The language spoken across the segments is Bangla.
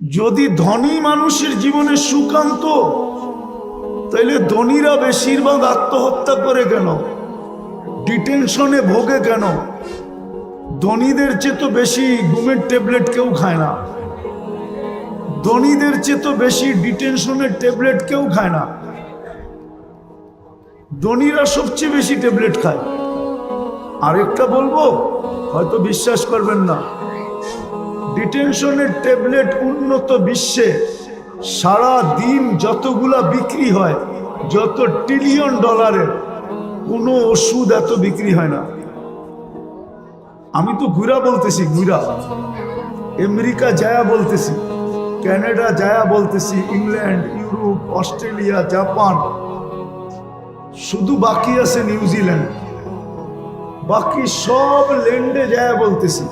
যদি ধনী মানুষের জীবনে সুখ আনতো, তাইলে ধনীরা বেশিরভাগ আত্মহত্যা করে কেন, ডিটেনশনে ভোগে কেন? ধনীদের চেয়ে তো বেশি ঘুমের ট্যাবলেট কেউ খায় না, ধনীদের চেয়ে তো বেশি ডিটেনশনের ট্যাবলেট কেউ খায় না। ধনীরা সবচেয়ে বেশি ট্যাবলেট খায়। আরেকটা বলবো, হয়তো বিশ্বাস করবেন না, ডিটেনশনের ট্যাবলেট উন্নত বিশ্বে সারা দিন যতগুলা বিক্রি হয়, যত ট্রিলিয়ন ডলারের, কোনো ওষুধ এত বিক্রি হয় না। আমি তো ঘুরা বলতেছি, ঘুরা আমেরিকা যায়া বলতেছি, কানাডা যায়া বলতেছি, ইংল্যান্ড, ইউরোপ, অস্ট্রেলিয়া, জাপান, শুধু বাকি আছে নিউজিল্যান্ড, বাকি সব ল্যান্ডে যায়া বলতেছি।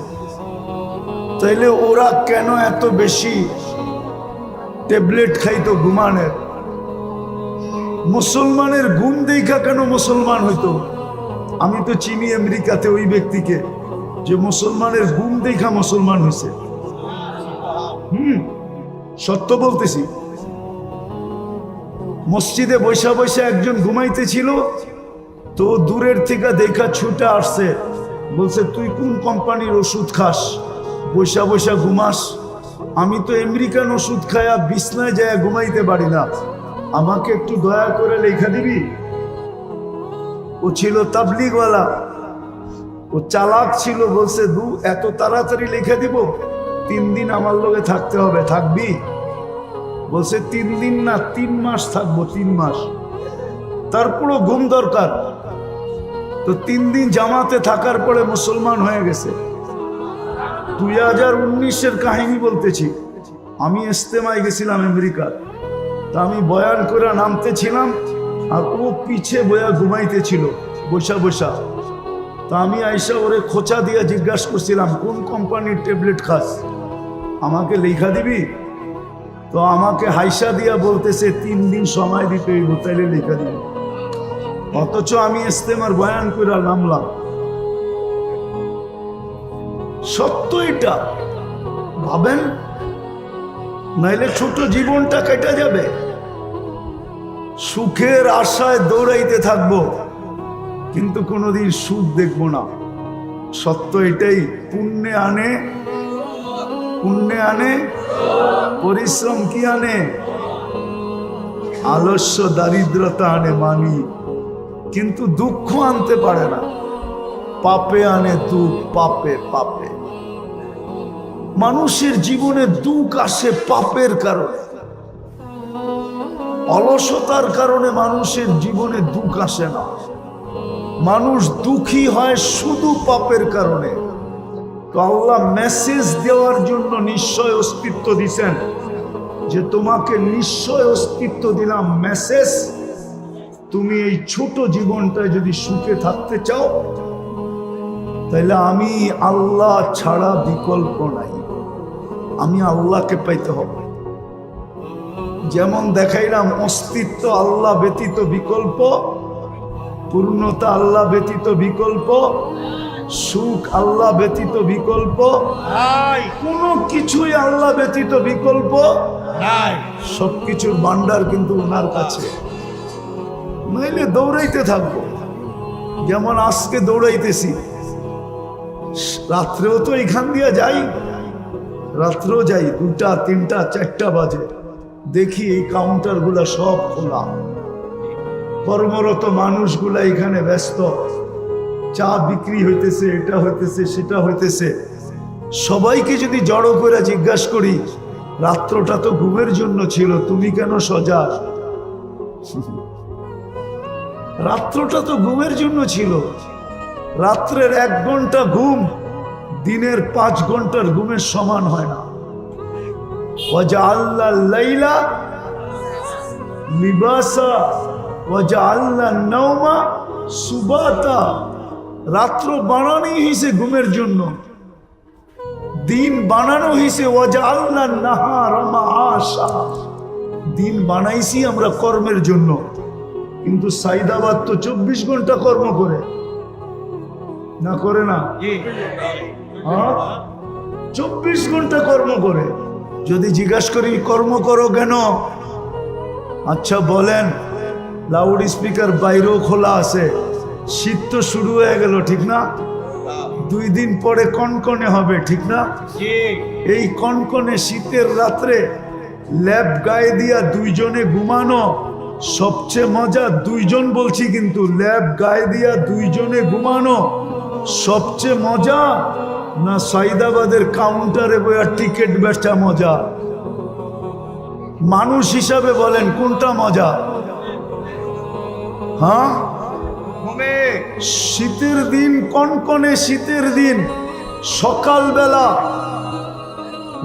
তাইলে ওরা কেন এত বেশি ট্যাবলেট খাইতো ঘুমানের? মুসলমানের ঘুম দেখা কেন মুসলমান হইতো? আমি তো চিনি আমেরিকাতে ওই ব্যক্তিকে যে মুসলমানের ঘুম দেখা মুসলমান হয়েছে। সত্য বলতেছি। মসজিদে বৈশা বৈশা একজন ঘুমাইতেছিল, তো দূরের থেকে দেখা ছুটে আসছে, বলছে তুই কোন কোম্পানির ওষুধ খাস, বৈশা বৈশা ঘুমাস? আমি তো আমেরিকান ওষুধ খায়া বিছনায় যায় ঘুমাইতে পারি না, আমাকে একটু দয়া করে লেখা দিবি? ও ছিল তাবলিগওয়ালা, ও চালাক ছিল, বলছে এত তাড়াতাড়ি লেখা দিব? 3 দিন আমার লগে থাকতে হবে। থাকবি? বলছে 3 দিন না, 3 মাস থাকবো, 3 মাস। তারপরও ঘুম দরকার। তো 3 দিন জামাতে থাকার পরে মুসলমান হয়ে গেছে। 2019-এর কাহিনী বলতেছি। আমি ইস্তেমায় গেছিলাম আমেরিকা, তা আমি বয়ান করে নামতেছিলাম, আর ও পিছে বয়া ঘুমাইতেছিল বৈশা বৈশা। তা আমি আইসা ওরে খোঁচা দিয়ে জিজ্ঞাসা করছিলাম, কোন কোম্পানির ট্যাবলেট খাস, আমাকে লেখা দিবি? তো আমাকে হাইসা দিয়া বলতেছে 3 দিন সময় দিতে হইব, তাইলে লেখা দিবি। অথচ আমি ইস্তেমার বয়ান করে নামলাম। সত্য এটা, ভাবেন, নাইলে ছোট জীবনটা কেটে যাবে। সুখের আশায় দৌড়াইতে থাকবো, কিন্তু কোনোদিন সুখ দেখবো না। সত্য এটাই। পুণ্যে আনে, পুণ্যে আনে, পরিশ্রম কি আনে? আলস্য দারিদ্রতা আনে মানি, কিন্তু দুঃখ আনতে পারে না। পাপে আনে দুঃখ, পাপে পাপে। মানুষের জীবনে দুঃখ আসে পাপের কারণে, অলসতার কারণে মানুষের জীবনে দুঃখ আসে না। মানুষ দুঃখী হয় শুধু পাপের কারণে। তো আল্লাহ মেসেজ দেওয়ার জন্য নিশ্চয় অস্তিত্ব দিছেন, যে তোমাকে নিশ্চয় অস্তিত্ব দিলাম, মেসেজ, তুমি এই ছোট জীবনটায় যদি সুখে থাকতে চাও, তাহলে আমি আল্লাহ ছাড়া বিকল্প নাই, আমি আল্লাহকে পাইতে হবে। যেমন দেখাইলাম, অস্তিত্ব আল্লাহ ব্যতীত বিকল্প, পূর্ণতা আল্লাহ ব্যতীত বিকল্প, সুখ আল্লাহ ব্যতীত বিকল্প, কোনো কিছুই আল্লাহ ব্যতীত বিকল্প নাই। সবকিছুর ভান্ডার কিন্তু ওনার কাছে। নইলে দৌড়াইতে থাকবো, যেমন আজকে দৌড়াইতেছি। রাত্রেও তো এখান দিয়ে যাই, রাত্রেও যাই, 2টা 3টা 4টা বাজে, দেখি এই কাউন্টার গুলা সব খোলা, কর্মরত মানুষগুলা এখানে ব্যস্ত, চা বিক্রি হইতেছে, এটা হইতেছে, সেটা হইতেছে। সবাইকে যদি জড়ো করে জিজ্ঞাসা করি, রাত্রটা তো ঘুমের জন্য ছিল, তুমি কেন সজাগ? রাত্রটা তো ঘুমের জন্য ছিল। রাত্রের 1 ঘন্টা ঘুম দিনের 5 ঘন্টার ঘুমের সমান হয় না। ওয়াজআলনা লাইলা লিবাসা ওয়াজআলনা নাওমা সুবাতা। রাত্র বানানো হয়েছে ঘুমের জন্য, দিন বানানো হয়েছে ওয়াজআলনা নাহারা মাআশা। দিন বানাইছি আমরা কর্মের জন্য, কিন্তু সাইদাবাদ তো 24 ঘন্টা কর্ম করে, না করে না? 24 ঘন্টা কর্ম করে। যদি জিজ্ঞাসা করি কর্ম করো কেন, আচ্ছা বলেন, লাউড স্পিকার বাইরেও খোলা আছে, শীত তো শুরু হয়ে গেল, ঠিক না? 2 দিন পরে কনকনে হবে, ঠিক না? এই কনকনে শীতের রাত্রে ল্যাব গায়ে দিয়া 2 জনে ঘুমানো সবচেয়ে মজা। 2 জন বলছি, কিন্তু ল্যাব গায়ে দিয়া 2 জনে ঘুমানো সবচেয়ে মজা, না সাইদাবাদের কাউন্টারে বইয়া টিকিট বেচা মজা? মানুষ হিসাবে বলেন কোনটা মজা? হ্যাঁ, শীতের দিন, কনকনে শীতের দিন, সকালবেলা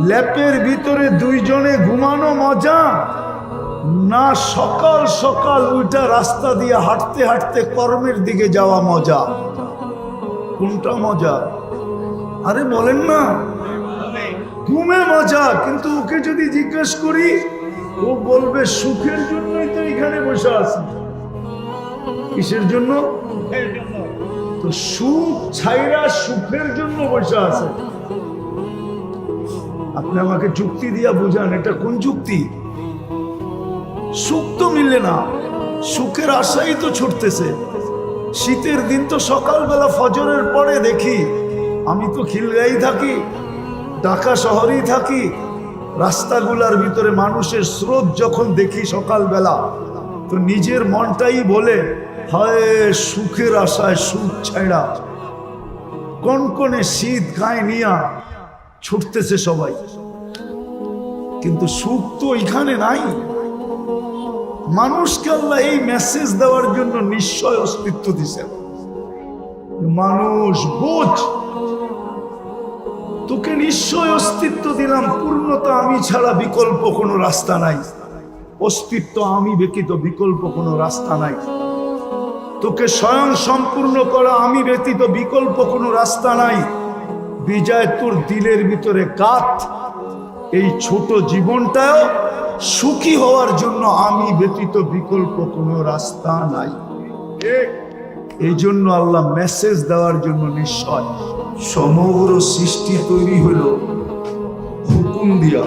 ল্যাপের ভিতরে 2 জনে ঘুমানো মজা, না সকাল সকাল ওইটা রাস্তা দিয়ে হাঁটতে হাঁটতে কর্মের দিকে যাওয়া মজা? কোনটা মজা? আরে বলেন না। ঘুমে মজা, কিন্তু ওকে যদি জিজ্ঞেস করি ও বলবে সুখের জন্যই তো এখানে বসে আছি। কিসের জন্য? তো সুখ ছাইরা সুখের জন্য বসে আছে। আপনি আমাকে যুক্তি দিয়া বুঝান, এটা কোন যুক্তি? সুখ তো মিলে না, সুখের আশাই তো ছুটতেছে। শীতের দিন তো সকালবেলা ফজরের পরে দেখি, আমি তো খিলগাঁই থাকি, ঢাকা শহরেই থাকি, রাস্তাগুলার ভিতরে মানুষের স্রোত যখন দেখি সকালবেলা, তো নিজের মনটাই বলে হায় সুখের আশায় সুখ ছাইড়া কনকনে শীত গায়ে নিয়া ছুটতেছে সবাই। কিন্তু সুখ তো এখানে নাই। মানুষকে আল্লাহ এই মেসেজ দেওয়ার জন্য নিশ্চয় অস্তিত্ব দিছেন। মানুষ বোঝ, তোকে নিশ্চয় অস্তিত্ব দিলাম, পূর্ণতা আমি ছাড়া বিকল্প কোনো রাস্তা নাই, অস্তিত্ব আমি ব্যতীত বিকল্প কোনো রাস্তা নাই, তোকে স্বয়ং সম্পূর্ণ করা আমি ব্যতীত বিকল্প কোনো রাস্তা নাই। বিজয় তোর দিলের ভিতরে কাত, এই ছোট জীবনটাও সুখী হওয়ার জন্য আমি ব্যতীত বিকল্প কোনো রাস্তা নাই। এই জন্য আল্লাহ মেসেজ দেওয়ার জন্য নিশ্চয় সমগ্র সৃষ্টি তৈরি হইল হুকুম দিয়া,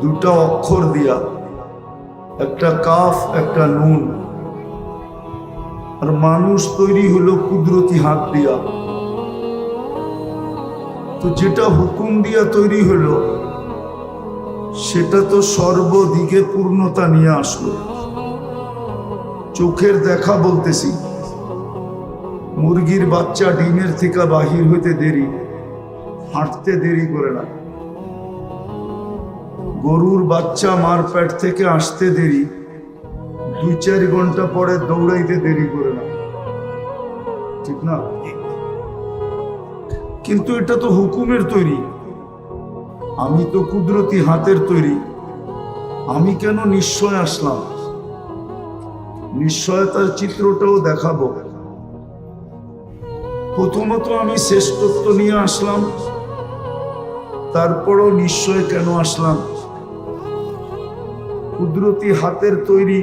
2টা অক্ষর দিয়া, একটা কাফ একটা নুন। আর মানুষ তৈরি হলো কুদরতি হাত দিয়া। তো যেটা হুকুম দিয়া তৈরি হলো সেটা তো সর্বদিকে পূর্ণতা নিয়ে আসলো। চোখের দেখা বলতেছি, মুরগির বাচ্চা ডিমের থেকে বাহির হইতে দেরি, হাঁটতে দেরি করে না। গরুর বাচ্চা মার পেট থেকে আসতে দেরি, 2-4 ঘন্টা পরে দৌড়াইতে দেরি করে না, ঠিক না? কিন্তু এটা তো হুকুমের তৈরি, আমি তো কুদরতি হাতের তৈরি। আমি কেন নিশ্চয় আসলাম? নিশ্চয়তার চিত্রটাও দেখাবো। প্রথমত আমি শ্রেষ্ঠত্ব নিয়ে আসলাম, তারপরও নিশ্চয় কেন আসলাম? কুদরতি হাতের তৈরি,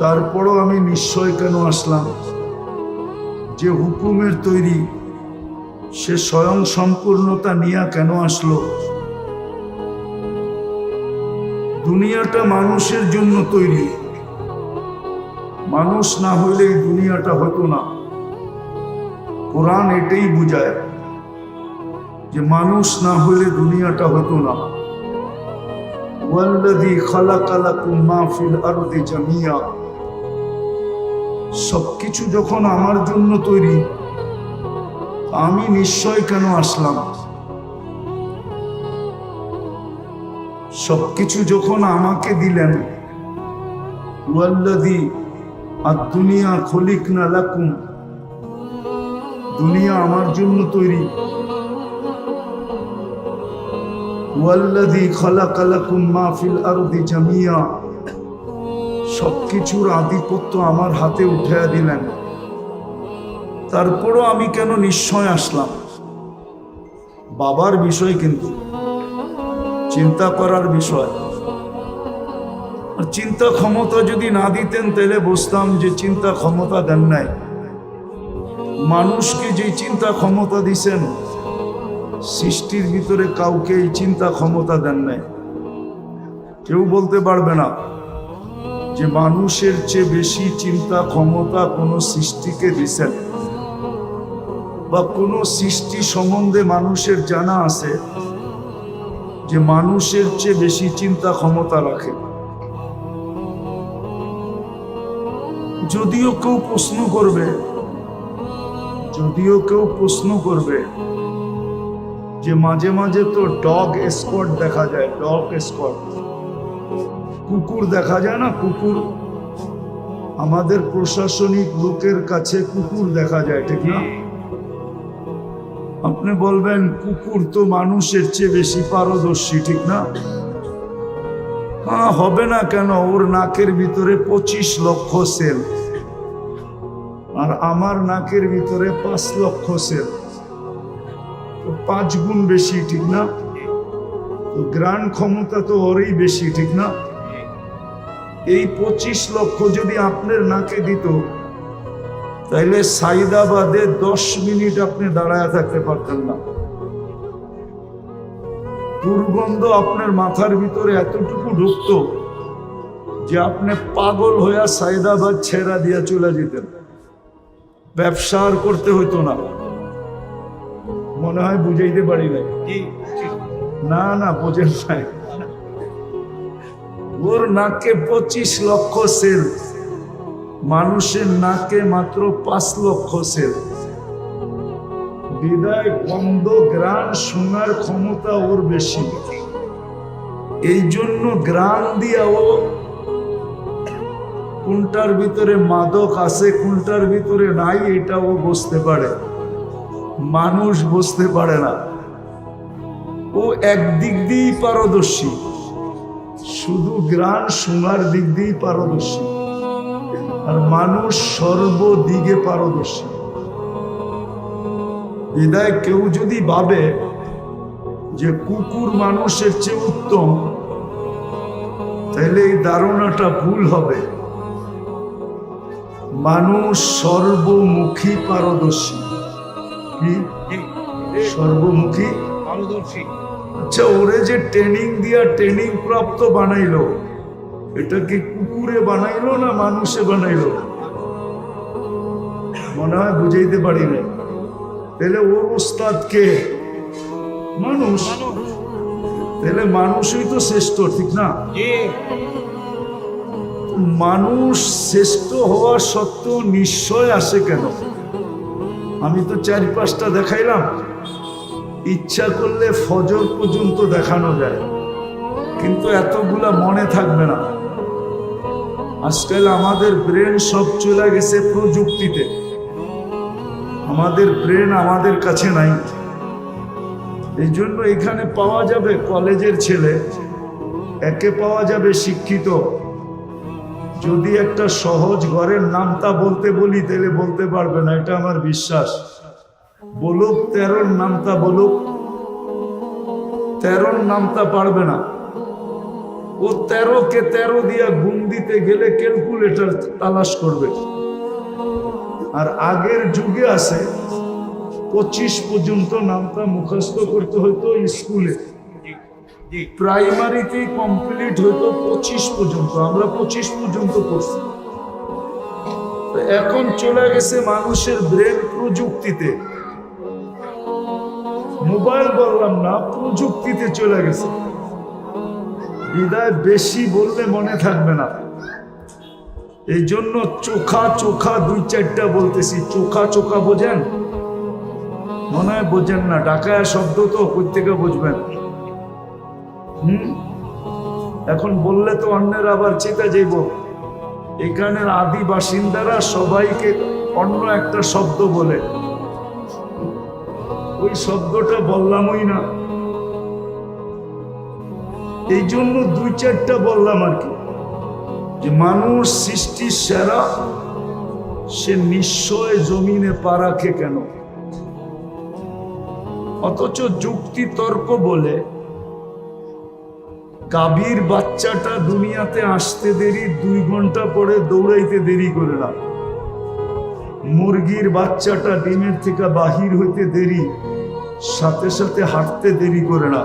তারপরও আমি নিশ্চয় কেন আসলাম? যে হুকুমের তৈরি সে স্বয়ং সম্পূর্ণতা নিয়ে কেন আসলো? দুনিয়াটা মানুষের জন্য তৈরি, মানুষ না হইলে এই দুনিয়াটা হতো না। কোরআন এটাই বুঝায় যে মানুষ না হইলে দুনিয়াটা হতো না। ওয়াল্লাযী খালাকা লাকুম মা ফিল আরদি জামিয়া, সবকিছু যখন আমার জন্য তৈরি, আমি নিশ্চয় কেন আসলাম? সবকিছু যখন আমাকে দিলেন, ওয়াল্লাযী আদ-দুনিয়া খলিকনা লাকুম, দুনিয়া আমার জন্য তৈরি। ওয়াল্লাযী খালাকা লাকুম মা ফিল আরদি জামিয়া, সবকিছুর আধিপত্য আমার হাতে উঠাইয়া দিলেন, তারপরও আমি কেন নিশ্চয় আসলাম? বাবার বিষয়, কিন্তু চিন্তা করার বিষয়। আর চিন্তা ক্ষমতা যদি না দিতেন তাহলে বুঝতাম যে চিন্তা ক্ষমতা দেন নাই। মানুষকে যে চিন্তা ক্ষমতা দিছেন সৃষ্টির ভিতরে কাউকে এই চিন্তা ক্ষমতা দেন নাই। কেউ বলতে পারবে না যে মানুষের চেয়ে বেশি চিন্তা ক্ষমতা কোনো সৃষ্টিকে দিছেন, বা কোনো সৃষ্টি সম্বন্ধে মানুষের জানা আছে যে মানুষের চেয়ে বেশি চিন্তা ক্ষমতা রাখে। যদিও কেউ প্রশ্ন করবে যে মাঝে মাঝে তো ডগ স্কোয়াড দেখা যায়, ডগ স্কোয়াড, কুকুর দেখা যায় না, কুকুর আমাদের প্রশাসনিক লোকের কাছে কুকুর দেখা যায়, ঠিক না? আপনি বলবেন কুকুর তো মানুষের চেয়ে বেশি পারদর্শী, ঠিক না? হ্যাঁ, হবে না কেন? ওর নাকের ভিতরে 25 লক্ষ সেল, আর আমার নাকের ভিতরে 5 লক্ষ সেল, 5 গুণ বেশি, ঠিক না? তো গ্রাণ ক্ষমতা তো ওরই বেশি, ঠিক না? এই 25 লক্ষ যদি আপনার নাকে দিত, তাইলে সাইদাবাদে 10 মিনিট আপনি দাঁড়ায় থাকতে পারতেন না। দুর্গন্ধ আপনার মাথার ভিতরে এতটুকু ঢুকতো যে আপনি পাগল হইয়া সাইদাবাদ ছেড়া দিয়া চলে যেতেন, ব্যবসা আর করতে হইতো না। মনে হয় বুঝাইতে পারি নাই। না বোঝেন নাই। ওর নাকে 25 লক্ষ সেল, মানুষের নাকে মাত্র 5 লক্ষ সেল। বিদায় গন্ধ গ্রাণ শোনার ক্ষমতা ওর বেশি। এই জন্য গ্রাণ দিয়া ও কোনটার ভিতরে মাদক আছে কোনটার ভিতরে নাই এটা ও বুঝতে পারে, মানুষ বুঝতে পারে না। ও একদিক দিয়েই পারদর্শী, শুধু গ্রাণ শোনার দিক দিয়েই পারদর্শী, আর মানুষ সর্বদিকে পারদর্শী। বিদায় কেউ যদি ভাবে যে কুকুর মানুষের চেয়ে উত্তম, তাহলে এই ধারণাটা ভুল হবে। মানুষ সর্বমুখী পারদর্শী। কি সর্বমুখী পারদর্শী? আচ্ছা, ওরে যে ট্রেনিং দিয়া ট্রেনিং প্রাপ্ত বানাইলো, এটা কি কুকুরে বানাইলো না মানুষে বানাইলো? মনে হয় বুঝাইতে পারি না। তাহলে ওর ওস্তাদ কে? মানুষ। তাহলে মানুষই তো শ্রেষ্ঠ, ঠিক না? মানুষ শ্রেষ্ঠ হওয়া সত্ত্বেও নিশ্চয় আসে কেন? আমি তো 4-5টা দেখাইলাম, ইচ্ছা করলে ফজর পর্যন্ত দেখানো যায়, কিন্তু এতগুলা মনে থাকবে না। আজকাল আমাদের ব্রেন সব চলে গেছে প্রযুক্তিতে, আমাদের ব্রেন আমাদের কাছে নাই। এই জন্য এখানে পাওয়া যাবে কলেজের ছেলে, একে পাওয়া যাবে শিক্ষিত। যদি একটা সহজ ঘরের নামটা বলতে বলি তাহলে বলতে পারবে না, এটা আমার বিশ্বাস। বলুক 13 নামটা, বলুক 13 নামটা পারবে না। ও 13-কে 13 দিয়া গুণ দিতে গেলে ক্যালকুলেটর তালাশ করবে। আর আগের যুগে আছে 25 পর্যন্ত নামটা মুখস্থ করতে হইতো স্কুলে, প্রাইমারিতেই কমপ্লিট হইতো 25 পর্যন্ত। আমরা 25 পর্যন্ত পড়ছি। এখন চলে গেছে মানুষের ব্রেন প্রযুক্তিতে, মোবাইল বললাম না, প্রযুক্তিতে চলে গেছে। বিদায় বেশি বললে মনে থাকবে না। এই জন্য চোখা চোখা 2-4টা বলতেছি। চোখা চোখা বোঝেন? মনে হয় বোঝেন না। ঢাকায় শব্দ তো কই থেকে বুঝবেন? এখন বললে তো অন্যের আবার চেতা যাইব। এখানের আদি বাসিন্দারা সবাইকে অন্য একটা শব্দ বলে, ওই শব্দটা বললামই না। এই জন্য 2-4টা বললাম আর কি, যে মানুষ সৃষ্টির সেরা, সে নিশ্চয় জমিনে পা রাখে কেন? অথচ যুক্তি তর্ক বলে গাভীর বাচ্চাটা দুনিয়াতে আসতে দেরি, 2 ঘন্টা পরে দৌড়াইতে দেরি করে না। মুরগির বাচ্চাটা ডিমের থেকে বাহির হইতে দেরি, সাথে সাথে হাঁটতে দেরি করে না।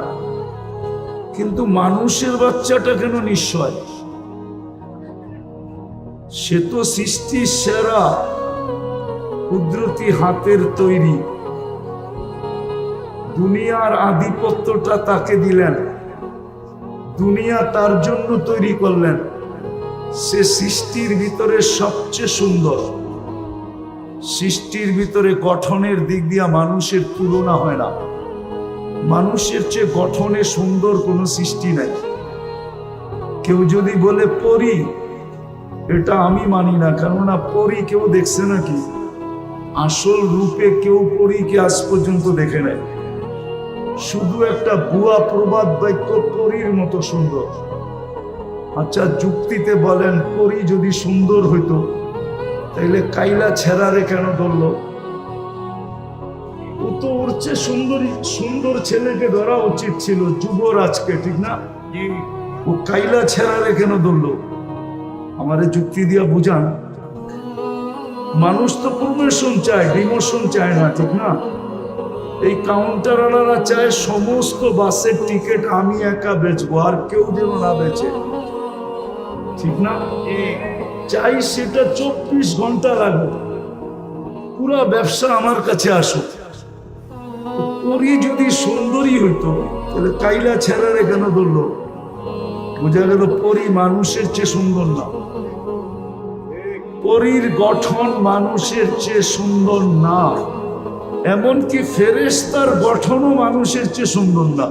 কিন্তু মানুষের বাচ্চাটা কেন নিশ্চয়? সে তো সৃষ্টির সেরা, কুদরতি হাতের তৈরি। দুনিয়ার আধিপত্যটা তাকে দিলেন, দুনিয়া তার জন্য তৈরি করলেন। সে সৃষ্টির ভিতরে সবচেয়ে সুন্দর। সৃষ্টির ভিতরে গঠনের দিক দিয়া মানুষের তুলনা হয় না। মানুষের চেয়ে গঠনে সুন্দর কোনো সৃষ্টি নাই। কেউ যদি বলে পরী, এটা আমি মানি না, কেননা পরী কেউ দেখছে নাকি? আসল রূপে কেউ পরীকে আজ পর্যন্ত দেখে নাই। শুধু একটা ভুয়া প্রবাদ বাক্য পরীর মতো সুন্দর। আচ্ছা, যুক্তিতে বলেন, পরী যদি সুন্দর হইতো তাইলে কাইলা ছেড়ারে কেন ধরলো? ও তো ওর চেয়ে সুন্দর ছেলেকে ধরা উচিত ছিল, যুবরাজকে, ঠিক না? ও কাইলা ছেড়ারে কেন ধরলো? আমারে যুক্তি দিয়া বুঝান। মানুষ তো প্রমোশন চায়, ডিমোশন চায় না, ঠিক না? এই কাউন্টারওয়ালারা চায় সমস্ত বাসের টিকিট আমি একা বেচবো, আর কেউ যেন না বেচে, ঠিক না? চাই সেটা 24 ঘন্টা লাগবে, পুরা ব্যবসা আমার কাছে আসুক। পরী যদি সুন্দরী হইতো তাহলে কাইলা ছেড়ারে কেন ধরলো? বোঝা গেল পরী মানুষের চেয়ে সুন্দর না। পরীর গঠন মানুষের চেয়ে সুন্দর না। এমনকি ফেরেশতার গঠনও মানুষের চেয়ে সুন্দর না।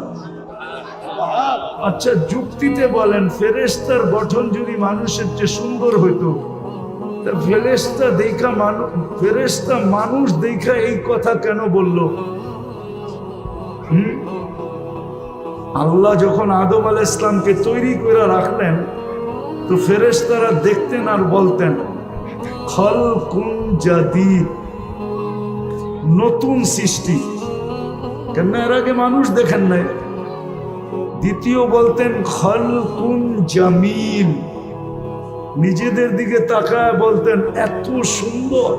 আচ্ছা, যুক্তিতে বলেন, ফেরেশতার গঠন যদি মানুষের চেয়ে সুন্দর হইতো, তা ফেরেশতা মানুষ দেখা এই কথা কেন বলল? আল্লাহ যখন আদম আলাইহিস সালামকে তৈরি করে রাখলেন, তো ফেরেশতারা দেখতেন আর বলতেন খালকুন জাদীদ, নতুন সৃষ্টি। কেন এর আগে মানুষ দেখেন নাই? দ্বিতীয় বলতেন খালকুন জামিল, নিজেদের দিকে তাকায় বলতেন এত সুন্দর।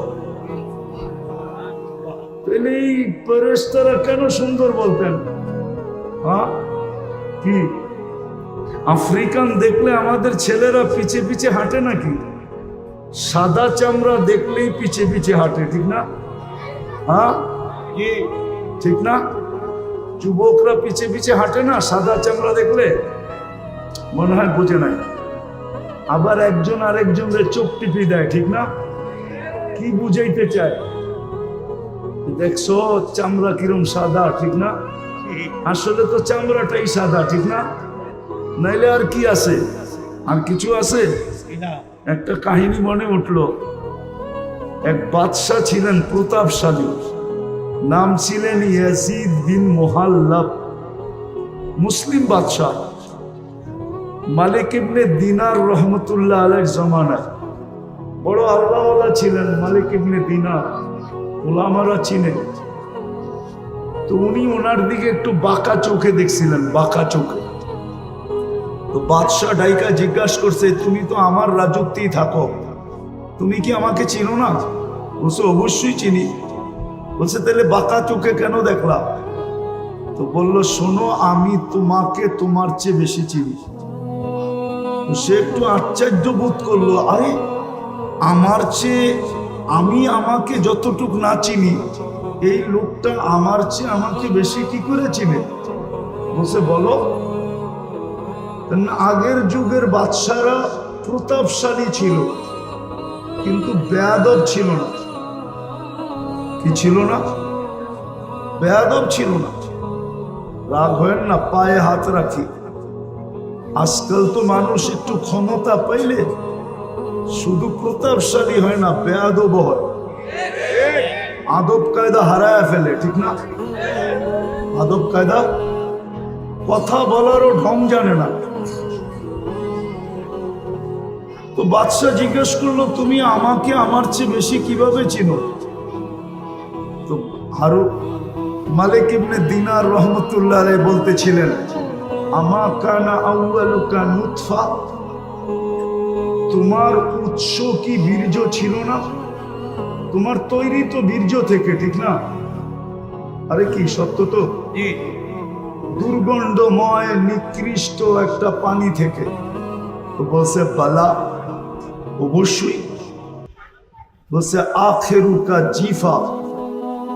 তাহলে এই ফেরেশতারা কেন সুন্দর বলতেন? কি আফ্রিকান দেখলে আমাদের ছেলেরা পিছে পিছে হাঁটে নাকি? সাদা চামড়া দেখলেই পিছে পিছে হাঁটে, ঠিক না? ঠিক না? যুবকরা পিছে পিছে হাঁটে না সাদা চামড়া দেখলে? মনে হয় বুঝে নাই। আবার একজন আরেকজনের চোখ টিপি দেয়, ঠিক না? কি বুঝাইতে চায়? দেখছো চামড়া কিরম সাদা, ঠিক না? আসলে তো চামড়াটাই সাদা, ঠিক না? নাইলে আর কি আছে? আর কিছু আছে? একটা কাহিনী মনে উঠলো। এক বাদশাহ ছিলেন প্রতাপশালী, নাম ছিলেন ইয়াজিদ বিন মুহাল্লাব, মুসলিম বাদশাহ। মালিক ইবনে দিনার রহমতুল্লাহ আলাইহির জামানায় বড় আল্লাহওয়ালা ছিলেন মালিক ইবনে দিনার, ওলামারা চিনে। তো উনি ওনার দিকে একটু বাঁকা চোখে দেখছিলেন, বাঁকা চোখে। তো বাদশাহ ডাইকা জিজ্ঞাসা করছে, তুমি তো আমার রাজত্বেই থাকো, তুমি কি আমাকে চিনো না? বলছে অবশ্যই চিনি। বলছে তাহলে বাঁকা চোখে কেন দেখলা? তো বলল, শোনো, আমি তোমাকে তোমার চেয়ে বেশি চিনি। তো সে একটু আশ্চর্য বোধ করলো, আরে আমার চেয়ে আমি আমাকে যতটুক না চিনি, এই লোকটা আমার চেয়ে আমাকে বেশি কি করে চিনে? বলছে বলো। আগের যুগের বাদশারা প্রতাপশালী ছিল, কিন্তু বেয়াদব ছিল না। কি ছিল না? বেয়াদব ছিল না। রাগ হয় না, পায়ে হাত রাখি। আজকাল তো মানুষ একটু ক্ষমতা পাইলে শুধু প্রতাপশালী হয় না, বেয়াদব হয়। আদব কায়দা হারায় ফেলে, ঠিক না? আদব কায়দা, কথা বলারও ঢং জানে না। তো বাদশাহ জিজ্ঞেস করলো, তুমি আমাকে আমার চেয়ে বেশি কিভাবে চিনো? তো আরো মালিক ইবনে দিনার রহমতুল্লাহ আলাইহি বলতেছিলেন, আমা কানা আউয়ালুকা নুতফা, তোমার উৎস কি বীর্য ছিল না? তোমার তৈরি তো বীর্য থেকে, ঠিক না? আরে কি সত্য তো? দুর্গন্ধময় নিকৃষ্ট একটা পানি থেকে। তো বলছে বালা, অবশ্যই। বলছে আখেরুকা জিফা,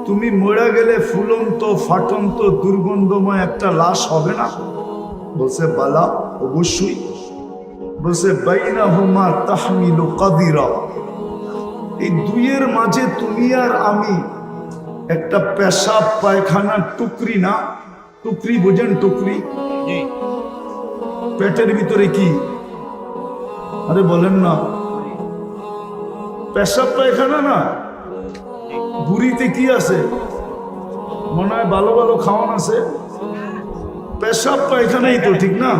তুমি মরে গেলে ফুলন্ত ফাটন্ত দুর্গন্ধময় একটা লাশ হবে না? বলছে বালা, অবশ্যই। বলছে বাইনাহুমা তাহমিলু কাদিরা, এই দুইয়ের মাঝে তুমি আর আমি একটা পেশাব পায়খানার টুকরি, না টুকরি বোঝেন? টুকরি পেটের ভিতরে কি? আরে বলেন না, পেশাব পায়খানা না, বুড়িতে কি আছে? মনে হয় ভালো ভালো খাওয়ান আছে, পেশাব পায়খানাই তো, ঠিক না?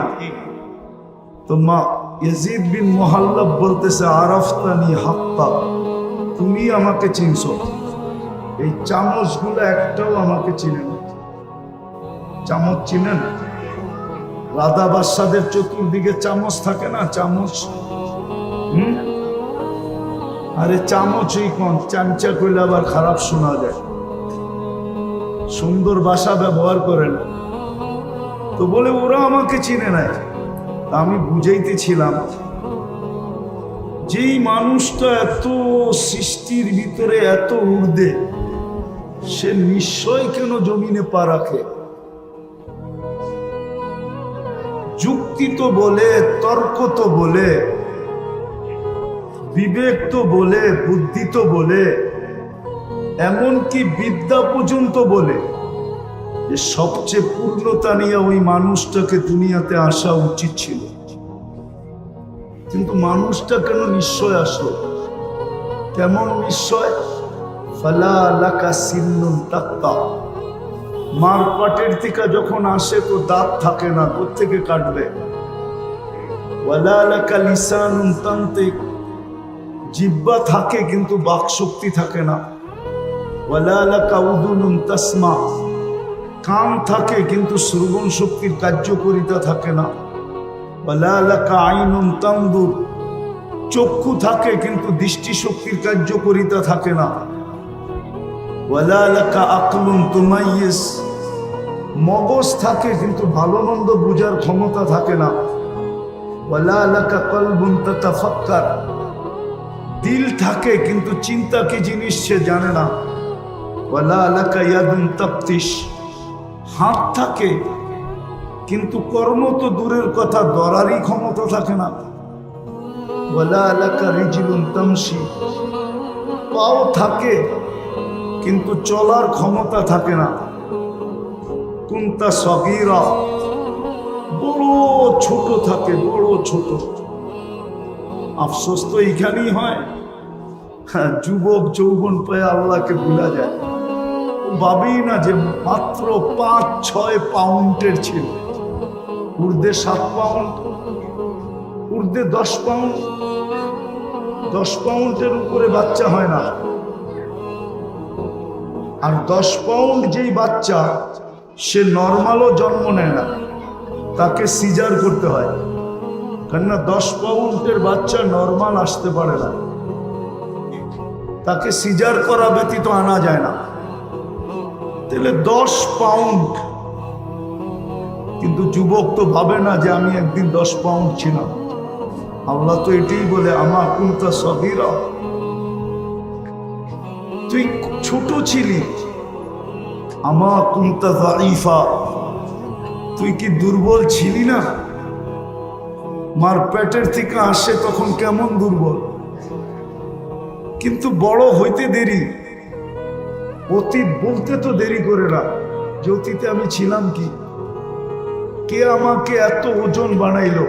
তো মা ইয়াজিদ বিন মুহাল্লাব বলতেছে আরাফতানি হাক্কা, তুমি আমাকে চিনছো, এই চামচগুলো একটাও আমাকে চিনে না। চামচ চিনেন? রাধা বাদশাদের চতুর্দিকে চামচ থাকে না, চামচ। আরে চামচই কোন, চামচা কইলে আবার খারাপ শোনা যায়, সুন্দর ভাষা ব্যবহার করেন। তো বলে ওরা আমাকে চিনে নাই। আমি বুঝাইতেছিলাম, যেই মানুষটা এত সৃষ্টির ভিতরে এত ঊর্ধ্বে, সে নিশ্চয় কেন জমিনে পা রাখে? যুক্তি তো বলে, তর্ক তো বলে, বিবেক তো বলে, বুদ্ধি তো বলে, এমনকি বিদ্যা পর্যন্ত বলে যে সবচেয়ে পূর্ণতা নিয়ে ওই মানুষটাকে দুনিয়াতে আসা উচিত ছিল। কিন্তু মানুষটা কেন নিশ্চয় আসলো? কেমন নিশ্চয়? ফালা লাকা সিন্নুন তাক্তা, মার পাটের থেকে যখন আসে তো দাঁত থাকে না, কোত্থেকে কাটবে? ওয়ালা লাকা লিসানুন তান্তিক, জিহ্বা থাকে কিন্তু বাক শক্তি থাকে না। ওয়ালা লাকা উদুনুন তাসমা, কান থাকে কিন্তু শ্রবণ শক্তির কার্যকারিতা থাকে না। ওয়ালা লাকা আইনুন তানদুর, চক্ষু থাকে কিন্তু দৃষ্টি শক্তির কার্যকারিতা থাকে না। ওয়ালা লাকা আকলুন তুমাইয়িজ, মগজ থাকে কিন্তু ভালো মন্দ বুঝার ক্ষমতা থাকে না। ওয়ালা লাকা কলবুন তাতাফাক্কার, দিল থাকে কিন্তু চিন্তা কি জিনিস সে জানে না। ওয়ালা লাকা ইয়াদুন তাফতিশ, হাত থাকে কিন্তু কর্ম তো দূরের কথা, ধরারই ক্ষমতা থাকে না। ওয়ালা লাকা রিজলুন তামশি, পাও থাকে কিন্তু চলার ক্ষমতা থাকে না। কুনতা সগীরা, বড় ছোট থাকে, বড় ছোট। আফসোস তো এইখানেই হয়, যুবক যৌবন পেয়ে আল্লাহকে ভুলা যায়। ভাবি না যে মাত্র 5-6 পাউন্ডের ছিল, ঊর্ধ্বে 7 পাউন্ড, ঊর্ধ্বে 10 পাউন্ড। 10 পাউন্ডের উপরে বাচ্চা হয় না। আর 10 পাউন্ড যেই বাচ্চা, সে নর্মালও জন্ম নেয় না, তাকে সিজার করতে হয়। কেননা 10 পাউন্ডের বাচ্চা নর্মাল আসতে পারে না, তাকে সিজার করা ব্যতীত আনা যায় না। তাহলে 10 পাউন্ড, কিন্তু যুবক তো ভাবে না যে আমি একদিন 10 পাউন্ড ছিলাম। আল্লাহ তো এটাই বলে আমা কুনতা সগীরা, তুই ছোট ছিলি। আমা কুনতা যায়ীফা, তুই কি দুর্বল ছিলি না? মার পেটের থেকে আসে তখন কেমন দুর্বল, কিন্তু বড় হইতে দেরি। অতীত বলতে তো দেরি করে না যে অতীতে আমি ছিলাম কি। কে আমাকে এত ওজন বানাইলো?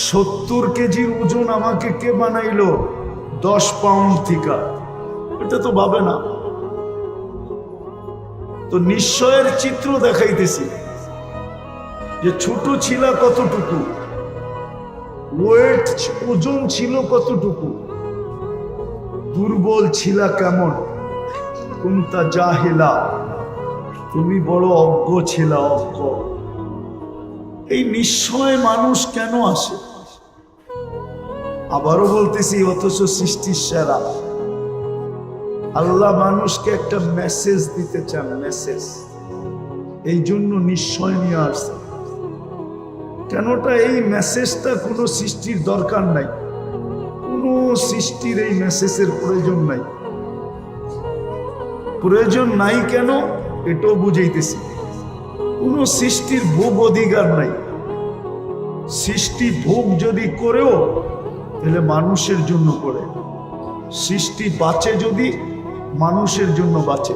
70 কেজির ওজন আমাকে কে বানাইলো 10 পাউন্ড থেকে? এটা তো ভাবে না। তো নিশ্চয়ের চিত্র দেখাইতেছি যে ছোট ছিল কতটুকু, ওয়েট ওজন ছিল কতটুকু, দুর্বল ছিল কেমন। কুনতা জাহিলা, তুমি বড় অজ্ঞ ছিল, অজ্ঞ। এই নিশ্চয় মানুষ কেন আসে? আবারও বলতেছি, অথচ সৃষ্টির সেরা। আল্লাহ মানুষকে একটা মেসেজ দিতে চান, মেসেজ। এই জন্য নিশ্চয় নিয়ে আসছে। কেনটা এই মেসেজটা কোনো সৃষ্টির দরকার নাই, কোনো সৃষ্টির এই মেসেজের প্রয়োজন নাই। প্রয়োজন নাই কেন এটাও বুঝাইতেছি। কোনো সৃষ্টির ভোগ অধিকার নাই। সৃষ্টি ভোগ যদি করেও তাহলে মানুষের জন্য করে। সৃষ্টি বাঁচে যদি মানুষের জন্য বাঁচে।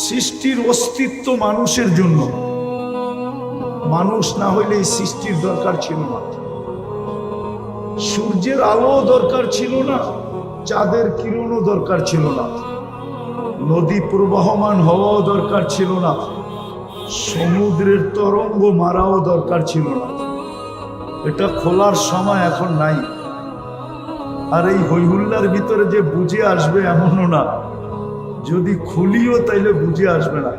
সৃষ্টির অস্তিত্ব মানুষের জন্য। মানুষ না হইলে এই সৃষ্টির দরকার ছিল না। সূর্যের আলো দরকার ছিল না, চাঁদের কিরণও দরকার ছিল না, নদী প্রবাহমান হওয়াও দরকার ছিল না, সমুদ্রের তরঙ্গ মারাও দরকার ছিল না। এটা খোলার সময় এখন নাই। আর এই হইহুল্লার ভিতরে যে বুঝে আসবে এমনও না, যদি খুলিও তাইলে বুঝে আসবে না।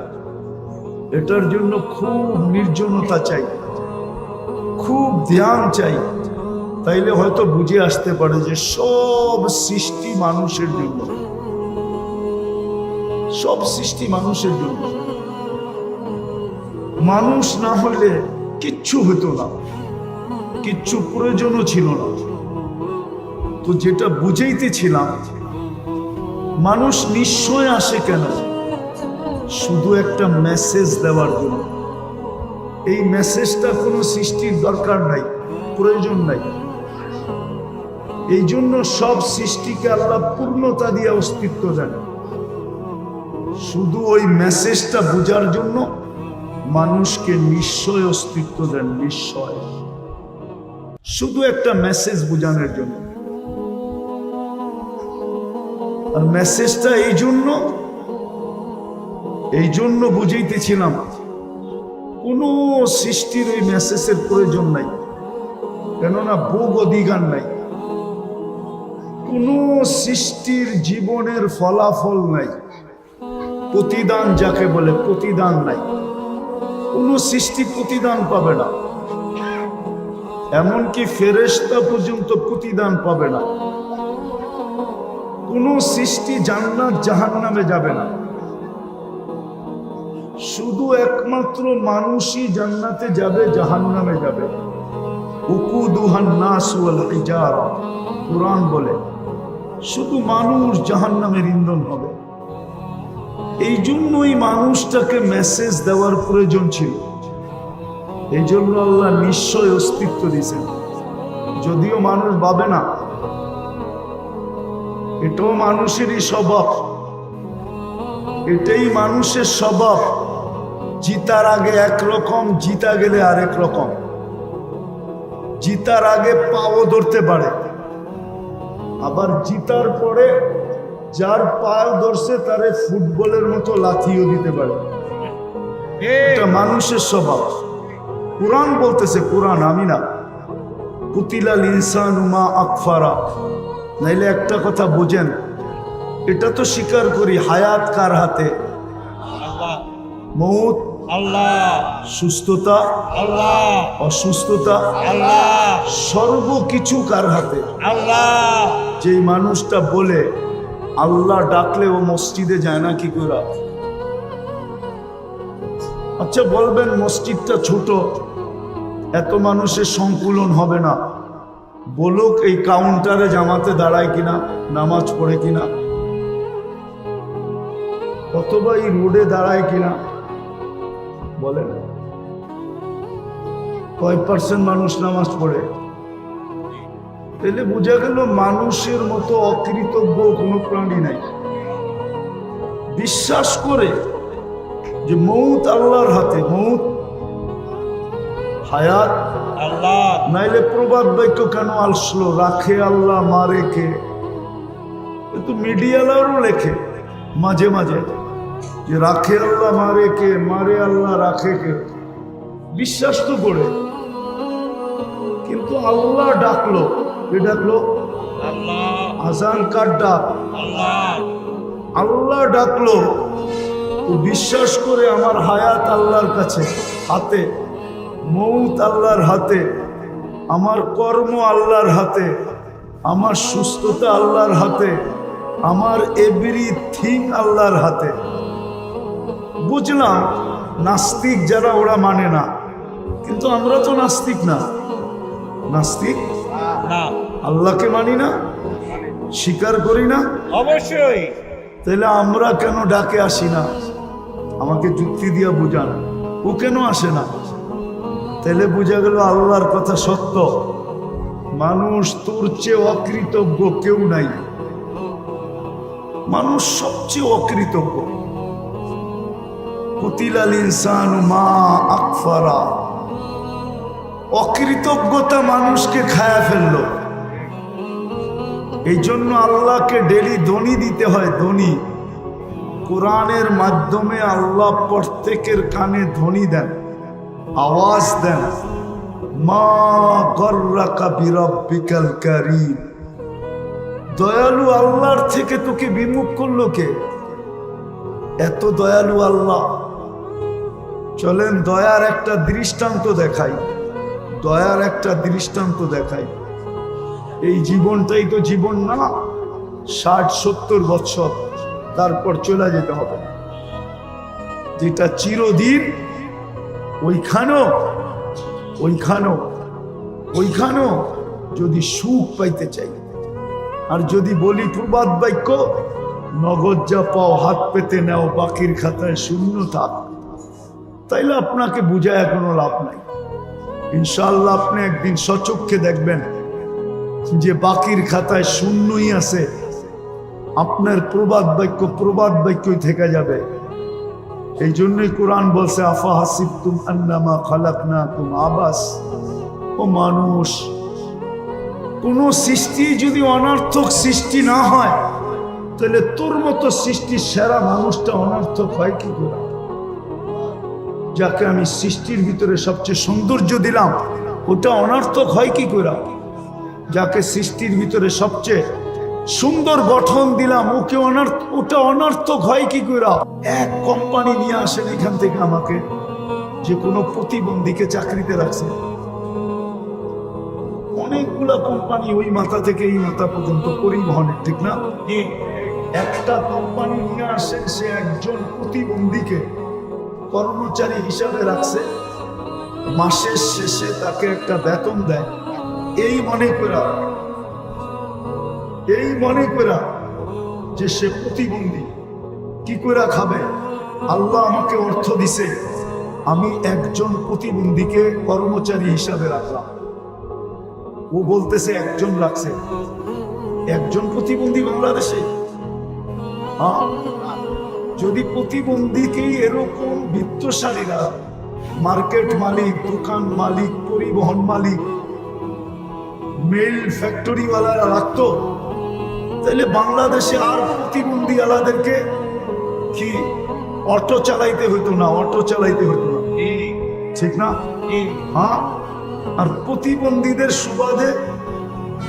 এটার জন্য খুব নির্জনতা চাই, খুব ধ্যান চাই, তাইলে হয়তো বুঝে আসতে পারে যে সব সৃষ্টি মানুষের জন্য। সব সৃষ্টি মানুষের জন্য। মানুষ না হলে কিচ্ছু হতো না, কিচ্ছু প্রয়োজনও ছিল না। তো যেটা বুঝাইতেছিলাম, মানুষ নিশ্চয় আসে কেন? শুধু একটা মেসেজ দেওয়ার জন্য। এই মেসেজটা কোনো সৃষ্টির দরকার নাই, প্রয়োজন নাই। এই জন্য সব সৃষ্টিকে আল্লাহ পূর্ণতা দিয়ে অস্তিত্ব দেন। শুধু ওই মেসেজটা বোঝার জন্য মানুষকে নিশ্চয় অস্তিত্ব দেন, নিশ্চয়। শুধু একটা মেসেজ বোঝানোর জন্য। আর মেসেজটা এই জন্য বুঝাইতেছিলাম, কোনো সৃষ্টির ওই মেসেজের প্রয়োজন নাই। কেননা ভোগ অধিকার নাই। কোনো সৃষ্টির জীবনের ফলাফল নাই, প্রতিদান যাকে বলে, প্রতিদান নাই। কোনো সৃষ্টি প্রতিদান পাবে না। এমনকি ফেরেশতা পর্যন্ত প্রতিদান পাবে না। কোনো সৃষ্টি জান্নাত জাহান্নামে যাবে না। শুধু একমাত্র মানুষই জান্নাতে যাবে, জাহান্নামে যাবে। উকুদুহান নাস ওয়াল হিজারা, কুরআন বলে শুধু মানুষ জাহান্নামের ইন্ধন হবে। এই জন্যই মানুষটাকে মেসেজ দেওয়ার প্রয়োজন ছিল। এই জন্য আল্লাহ নিশ্চয় অস্তিত্ব দিয়েছেন। যদিও মানুষ ভাবে না, এটাও মানুষেরই স্বভাব। এটাই মানুষের স্বভাব। জিতার আগে একরকম, জিতা গেলে আরেক রকম। জিতার আগে পাও ধরতে পারে, আবার জিতার পরে যার পাও ধরছে তারে ফুটবলের মতো লাথিও দিতে পারে। এটা মানুষের স্বভাব। কুরআন বলতেছে, কুরআন, আমি না। কুতিলাল ইনসানু মা আকফারা। নাইলে একটা কথা বোঝেন, এটা তো স্বীকার করি, হায়াত কার হাতে? আল্লাহ। মউত আল্লাহ, সুস্থতা আল্লাহ, অসুস্থতা আল্লাহ, সর্বকিছু কার হাতে? আল্লাহ। যেই মানুষটা বলে আল্লাহ ডাকলে ও মসজিদে যায় না কি করে? আচ্ছা বলবেন মসজিদটা ছোট, এত মানুষের সংকুলন হবে না। বলুক এই কাউন্টারে জামাতে দাঁড়ায় কিনা, নামাজ পড়ে কিনা, অথবা এই রোডে দাঁড়ায় কিনা, বলেন কয় পার্সেন্ট মানুষ নামাজ পড়ে? তাহলে বোঝা গেল মানুষের মতো অকৃতজ্ঞ কোনো প্রাণী নাই। বিশ্বাস করে যে মউত আল্লাহর হাতে, মউত হায়াত আল্লাহ। নাইলে প্রবাদ বাক্য কেন আসলো, রাখে আল্লাহ মারে কে? কিন্তু মিডিয়ালারও লেখে মাঝে মাঝে যে রাখে আল্লাহ মারে কে, মারে আল্লাহ রাখে কে। বিশ্বাস তো করে, কিন্তু আল্লাহ ডাকলো, কে ডাকলো? আল্লাহ। আজান কার ডাক? আল্লাহ। আল্লাহ ডাকলো, তো বিশ্বাস করে আমার হায়াত আল্লাহর কাছে, হাতে, মউত আল্লাহর হাতে, আমার কর্ম আল্লাহর হাতে, আমার সুস্থতা আল্লাহর হাতে, আমার এভরিথিং আল্লাহর হাতে। বুঝলাম নাস্তিক যারা ওরা মানে না, কিন্তু আমরা তো নাস্তিক না। নাস্তিক আল্লাহকে মানি না, স্বীকার করি না, অবশ্যই। তাহলে আমরা কেন ডাকে আসি না? আমাকে যুক্তি দিয়া বুঝান, ও কেন আসে না? তাহলে বোঝা গেল আল্লাহর কথা সত্য। মানুষ তোর চেয়ে অকৃতজ্ঞ কেউ নাই। মানুষ সবচেয়ে অকৃতজ্ঞ। কুতিলাল ইনসানু মা আকফারা। অকৃতজ্ঞতা মানুষকে খায়া ফেললো। এই জন্য আল্লাহকে ডেলি ধ্বনি দিতে হয়। ধ্বনি কোরআনের মাধ্যমে আল্লাহ প্রত্যেকের কানে ধ্বনি দেন, আওয়াজ দেন। মা গর্রাকা বিরাব্বিকাল কারীম। দয়ালু আল্লাহর থেকে তোকে বিমুখ করলো কে? এত দয়ালু আল্লাহ। চলেন দয়ার একটা দৃষ্টান্ত দেখাই। দয়ার একটা দৃষ্টান্ত দেখাই। এই জীবনটাই তো জীবন না, 60-70 বছর, তারপর চলে যেতে হবে। যেটা চিরদিন ওইখানেও যদি সুখ পাইতে চাই, আর যদি বলি প্রবাদ বাক্য, নগদ যা পাও হাত পেতে নেও, বাকির খাতায় শূন্য থাক, তাইলে আপনাকে বুঝায় কোনো লাভ নাই। ইনশাআল্লাহ আপনি একদিন সচক্ষে দেখবেন যে বাকির খাতায় শূন্যই আছে। আপনার প্রবাদ বাক্যই থেকে যাবে। এই জন্যই কোরআন বলছে আফা হাসিবতুম আন্নামা খালাকনাকুম আবাস। ও মানুষ, কোন সৃষ্টি যদি অনর্থক সৃষ্টি না হয়, তাহলে তোর মতো সৃষ্টির সেরা মানুষটা অনর্থক হয় কি করে? যাকে আমি সৃষ্টির ভিতরে সবচেয়ে সৌন্দর্য দিলাম, ওটা অনর্থক হয় কি করে? যাকে সৃষ্টির ভিতরে সবচেয়ে সুন্দর গঠন দিলাম, ওটা অনর্থক হয় কি করে? এক কোম্পানি নিয়ে আসেন এখান থেকে আমাকে, যে কোনো প্রতিবন্ধীকে চাকরিতে রাখছে। অনেকগুলা কোম্পানি ওই মাথা থেকে এই মাথা পর্যন্ত পরিবহনের, ঠিক না? একটা কোম্পানি নিয়ে আসেন, সে একজন প্রতিবন্ধীকে কর্মচারী হিসাবে রাখছে, মাসের শেষে তাকে একটা বেতন দেয়। এই মনে করা যে সে প্রতিবন্ধী, কি করে খাবে? আল্লাহ আমাকে অর্থ দিছে, আমি একজন প্রতিবন্ধীকে কর্মচারী হিসাবে রাখলাম। ও বলতেছে একজন রাখছে, একজন প্রতিবন্ধী বাংলাদেশে। যদি প্রতিবন্ধীকেই এরকম বিত্তশালীরা, মার্কেট মালিক, দোকান মালিক, পরিবহন মালিক, মেল ফ্যাক্টরিওয়ালারা রাখতো, তাহলে বাংলাদেশে আর প্রতিবন্ধী আলাদেরকে কি অটো চালাইতে হইতো না? ঠিক না? হ্যাঁ। আর প্রতিবন্ধীদের সুবাদে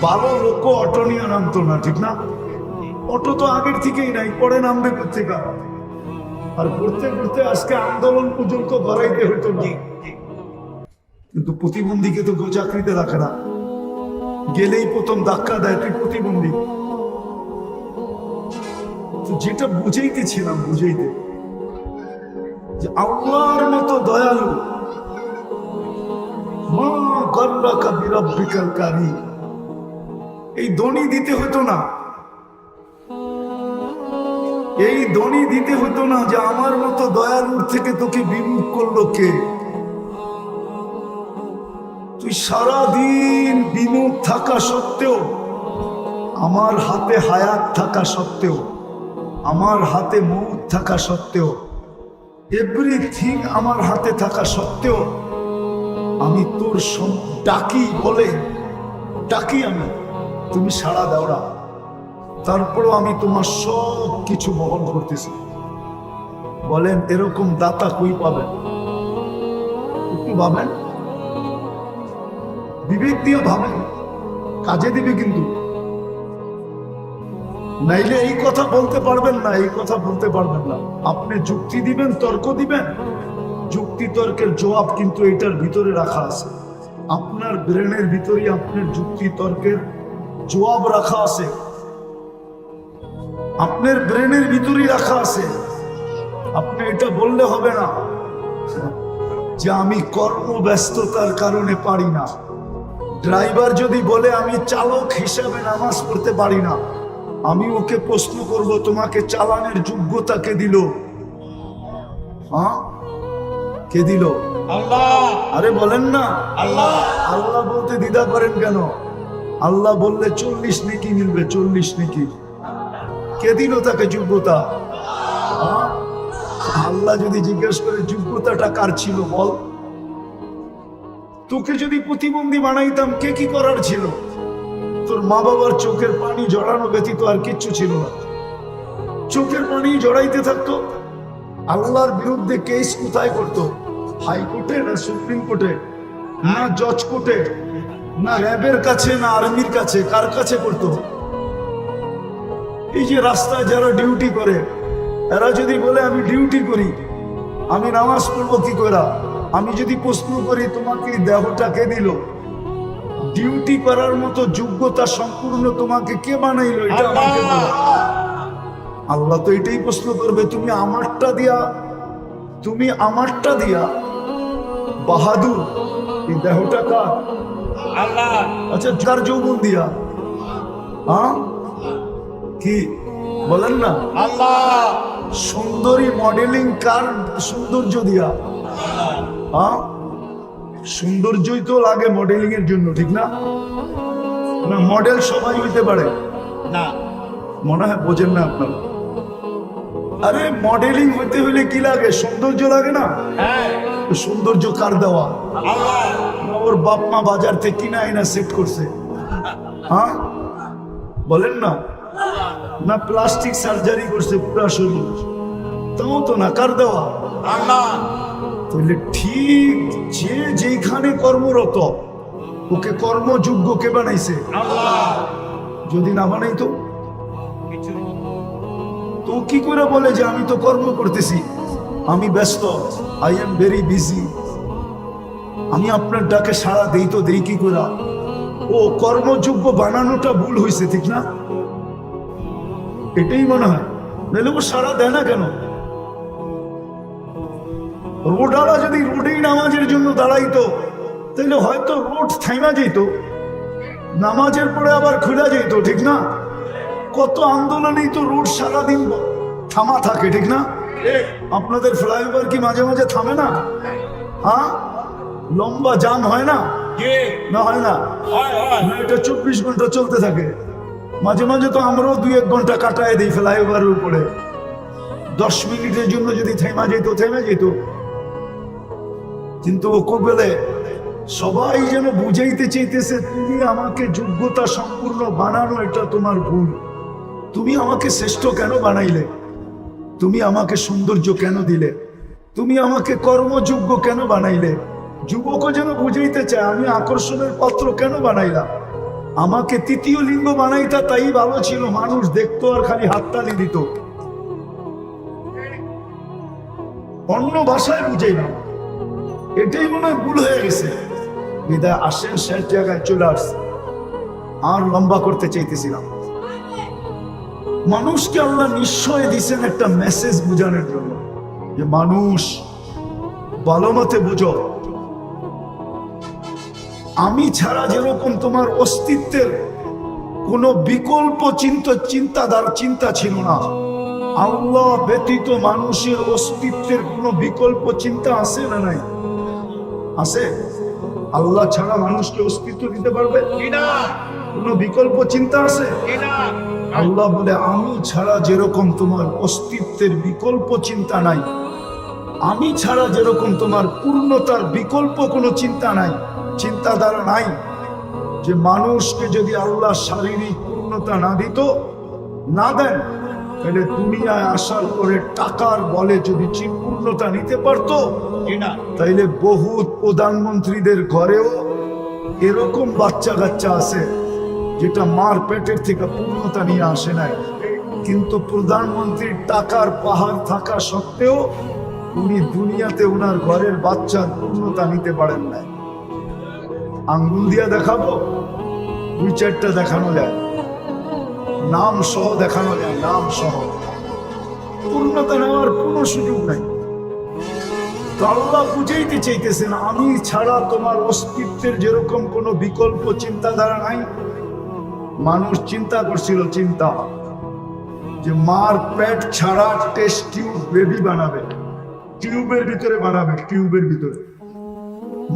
12 লোক অটো নিয়ে নামতো না, ঠিক না? অটো তো আগের থেকেই নাই, পরে নামবে পত্রিকা। আর করতে করতে আজকে আন্দোলন পর্যন্ত বাড়াইতে হইতো না। কিন্তু প্রতিবন্ধীকে তো কেউ চাকরিতে রাখে না, গেলেই প্রথম ধাক্কা দেয়, তুই প্রতিবন্ধী। যেটা বুঝাইতেছিলাম, যে আল্লাহর মতো দয়ালু, মা গর্রাকা বিরাব্বিকাল কারীম, এই ধ্বনি দিতে হতো না। এই ধ্বনি দিতে হতো না যে আমার মতো দয়ালুর থেকে তোকে বিমুখ করলো কে? তুই সারাদিন বিমুখ থাকা সত্ত্বেও, আমার হাতে হায়াত থাকা সত্ত্বেও, আমার হাতে মৌত থাকা সত্ত্বেও, এভরিথিং আমার হাতে থাকা সত্ত্বেও, আমি তোর ডাকি আমি, তুমি সাড়া দাও না। তারপরও আমি তোমার সব কিছু বহন করতেছি। বলেন এরকম দাতা কই পাবেন? একটু ভাবেন, বিবেক দিয়ে ভাবেন, কাজে দিবে কিন্তু। নাইলে এই কথা বলতে পারবেন না। আপনি যুক্তি দিবেন, তর্ক দিবেন, যুক্তি তর্কের জবাব কিন্তু এটার ভিতরে রাখা আছে। আপনার ব্রেনের ভিতরে আপনার যুক্তি তর্কের জবাব রাখা আছে। আপনার ব্রেনের ভিতরেই রাখা আছে। আপনি এটা বললে হবে না যে আমি কর্মব্যস্ততার কারণে পারি না। ড্রাইভার যদি বলে আমি চালক হিসাবে নামাজ পড়তে পারি না, আমি ওকে প্রশ্ন করব তোমাকে চালানের যোগ্যতা কে দিল? হ্যাঁ, কে দিল? আল্লাহ। আরে বলেন না। আল্লাহ। আল্লাহ বলতে দ্বিধা করেন কেন? আল্লাহ বললে 40 নেকি মিলবে, 40 নেকি। কে দিল তাকে যোগ্যতা? হ্যাঁ? আল্লাহ যদি জিজ্ঞেস করে যোগ্যতাটা কার ছিল বল। তোকে যদি প্রতিবন্ধী বানাইতাম কে কি করার ছিল? তোর মা বাবার চোখের পানি জড়ানো ব্যতীত আর কিচ্ছু ছিল না। চোখের পানি জড়াইতে থাকতো। আল্লাহর বিরুদ্ধে কেস কোথায় করতো? হাইকোর্টে না সুপ্রিম কোর্টে না জজ কোর্টে না র্যাবের কাছে না আর্মির কাছে? কার কাছে করতো? এই যে রাস্তায় যারা ডিউটি করে, এরা যদি বলে আমি ডিউটি করি, আমি নামাজ পড়বো কি করে? আমি যদি প্রশ্ন করি তোমাকে দেহটা কে দিল? ডিউটি করার মতো যোগ্যতা সম্পূর্ণ তোমাকে কে বানাইলো? এটা আমাকে বলো। আল্লাহ তো এটাই প্রশ্ন করবে, তুমি আমারটা দিয়া বাহাদুর, এই দেহটা কার? আল্লাহ। আচ্ছা, যার যৌবন দিয়া, হ্যাঁ কি বলেন না? আল্লাহ। সুন্দরী মডেলিং কার সৌন্দর্য দিয়া? হ্যাঁ, সৌন্দর্যই তো লাগে মডেলিং এর জন্য, ঠিক না? না মডেল সবাই হইতে পারে না, মনে হয় বোঝেন না আপনারা। আরে মডেলিং হইতে হইলে কি লাগে? সৌন্দর্য লাগে না? হ্যাঁ। সৌন্দর্য কার দেওয়া? আল্লাহ। ওর বাপ মা বাজার থেকে কিনা আইনা সেট করছে? হ্যাঁ বলেন না। না প্লাস্টিক সার্জারি করছে পুরা শরীর? তাও তো না, কার দেওয়া? আল্লাহ। তাহলে ঠিক যে যেখানে কর্মরত ওকে কর্মযোগ্য কে বানাইছে? আল্লাহ। যদি না বানাইতো কিছু তো কি করে বলে যে আমি তো কর্ম করতেছি, আমি ব্যস্ত, আই এম ভেরি বিজি, আমি আপনার ডাকে সাড়া দেই তো দেই কি করে? ও কর্মযোগ্য বানানোটা ভুল হয়েছে, ঠিক না? এটাই মনে হয়। নাহলে ও সাড়া দেয় না কেন? রোডালা যদি রোডেই নামাজের জন্য দাঁড়াইতো তাহলে হয়তো রোড থাইমা যেত, নামাজের পরে আবার খুলে যেত, ঠিক না? কত আন্দোলনেই তো রোড সারাদিন থামা থাকে, ঠিক না? আপনাদের ফ্লাইওভার কি মাঝে মাঝে থামে না? হ্যাঁ, লম্বা জাম হয় না? না হয় না? না, এটা 24 ঘন্টা চলতে থাকে। মাঝে মাঝে তো আমরাও 2-1 ঘন্টা কাটায় দিই ফ্লাইওভারের উপরে। 10 মিনিটের জন্য যদি থেমে যেত। কিন্তু ও কবেলে সবাই যেন বুঝাইতে চাইতেছে তুমি আমাকে যোগ্যতা সম্পূর্ণ বানানো, এটা তোমার ভুল। তুমি আমাকে শ্রেষ্ঠ কেন বানাইলে? তুমি আমাকে সৌন্দর্য কেন দিলে? তুমি আমাকে কর্মযোগ্য কেন বানাইলে? যুবকও যেন বুঝাইতে চায় আমি আকর্ষণের পাত্র কেন বানাইলাম? আমাকে তৃতীয় লিঙ্গ বানাইতা তাই ভালো ছিল, মানুষ দেখতো আর খালি হাততালি দিত। অন্য ভাষায় বুঝাইলাম, এটাই মনে হয় ভুল হয়ে গেছে। বিদায় আসেন শেষ জায়গায় চলে আসছে, আর লম্বা করতে চাইতেছিলাম। মানুষকে আল্লাহ নিশ্চয় দিচ্ছেন একটা মেসেজ বোঝানোর জন্য, যে মানুষ ভালো মতে বুঝো, আমি ছাড়া যেরকম তোমার অস্তিত্বের কোনো বিকল্প চিন্তা ছিল না, আল্লাহ ব্যতীত মানুষের অস্তিত্বের কোনো বিকল্প চিন্তা আছে না নাই? আছে? আল্লাহ ছাড়া মানুষকে অস্তিত্ব দিতে পারবে? কোনো বিকল্প চিন্তা আছে? আল্লাহ বলে আমি ছাড়া যেরকম তোমার অস্তিত্বের বিকল্প চিন্তা নাই, আমি ছাড়া যেরকম তোমার পূর্ণতার বিকল্প কোনো চিন্তা নাই, চিন্তাধারা নাই, যে মানুষকে যদি আল্লাহ শারীরিক পূর্ণতা না দিত, না দেন, তাহলে দুনিয়ায় আসার পরে টাকার বলে যদি পূর্ণতা নিতে পারতো, তাইলে বহুত প্রধানমন্ত্রীদের ঘরেও এরকম বাচ্চা কাচ্চা আছে যেটা মার পেটের থেকে পূর্ণতা নিয়ে আসে নাই। কিন্তু প্রধানমন্ত্রীর টাকার পাহাড় থাকা সত্ত্বেও উনি দুনিয়াতে ওনার ঘরের বাচ্চার পূর্ণতা নিতে পারেন নাই। আঙ্গুল দিয়া দেখাবো? 2-4টা দেখানো যায়। নাম সহ দেখানো যায়, নাম সহ। পূর্ণতা নেওয়ার কোনো সুযোগ নাই। তো আল্লাহ বুঝাইতে চাইতেছেন, আমি ছাড়া তোমার অস্তিত্বের যেরকম কোনো বিকল্প চিন্তাধারা নাই। মানুষ চিন্তা করছিল, চিন্তা যে মার পেট ছাড়া টেস্ট টিউব বেবি বানাবে, টিউবের ভিতরে বানাবে, টিউবের ভিতরে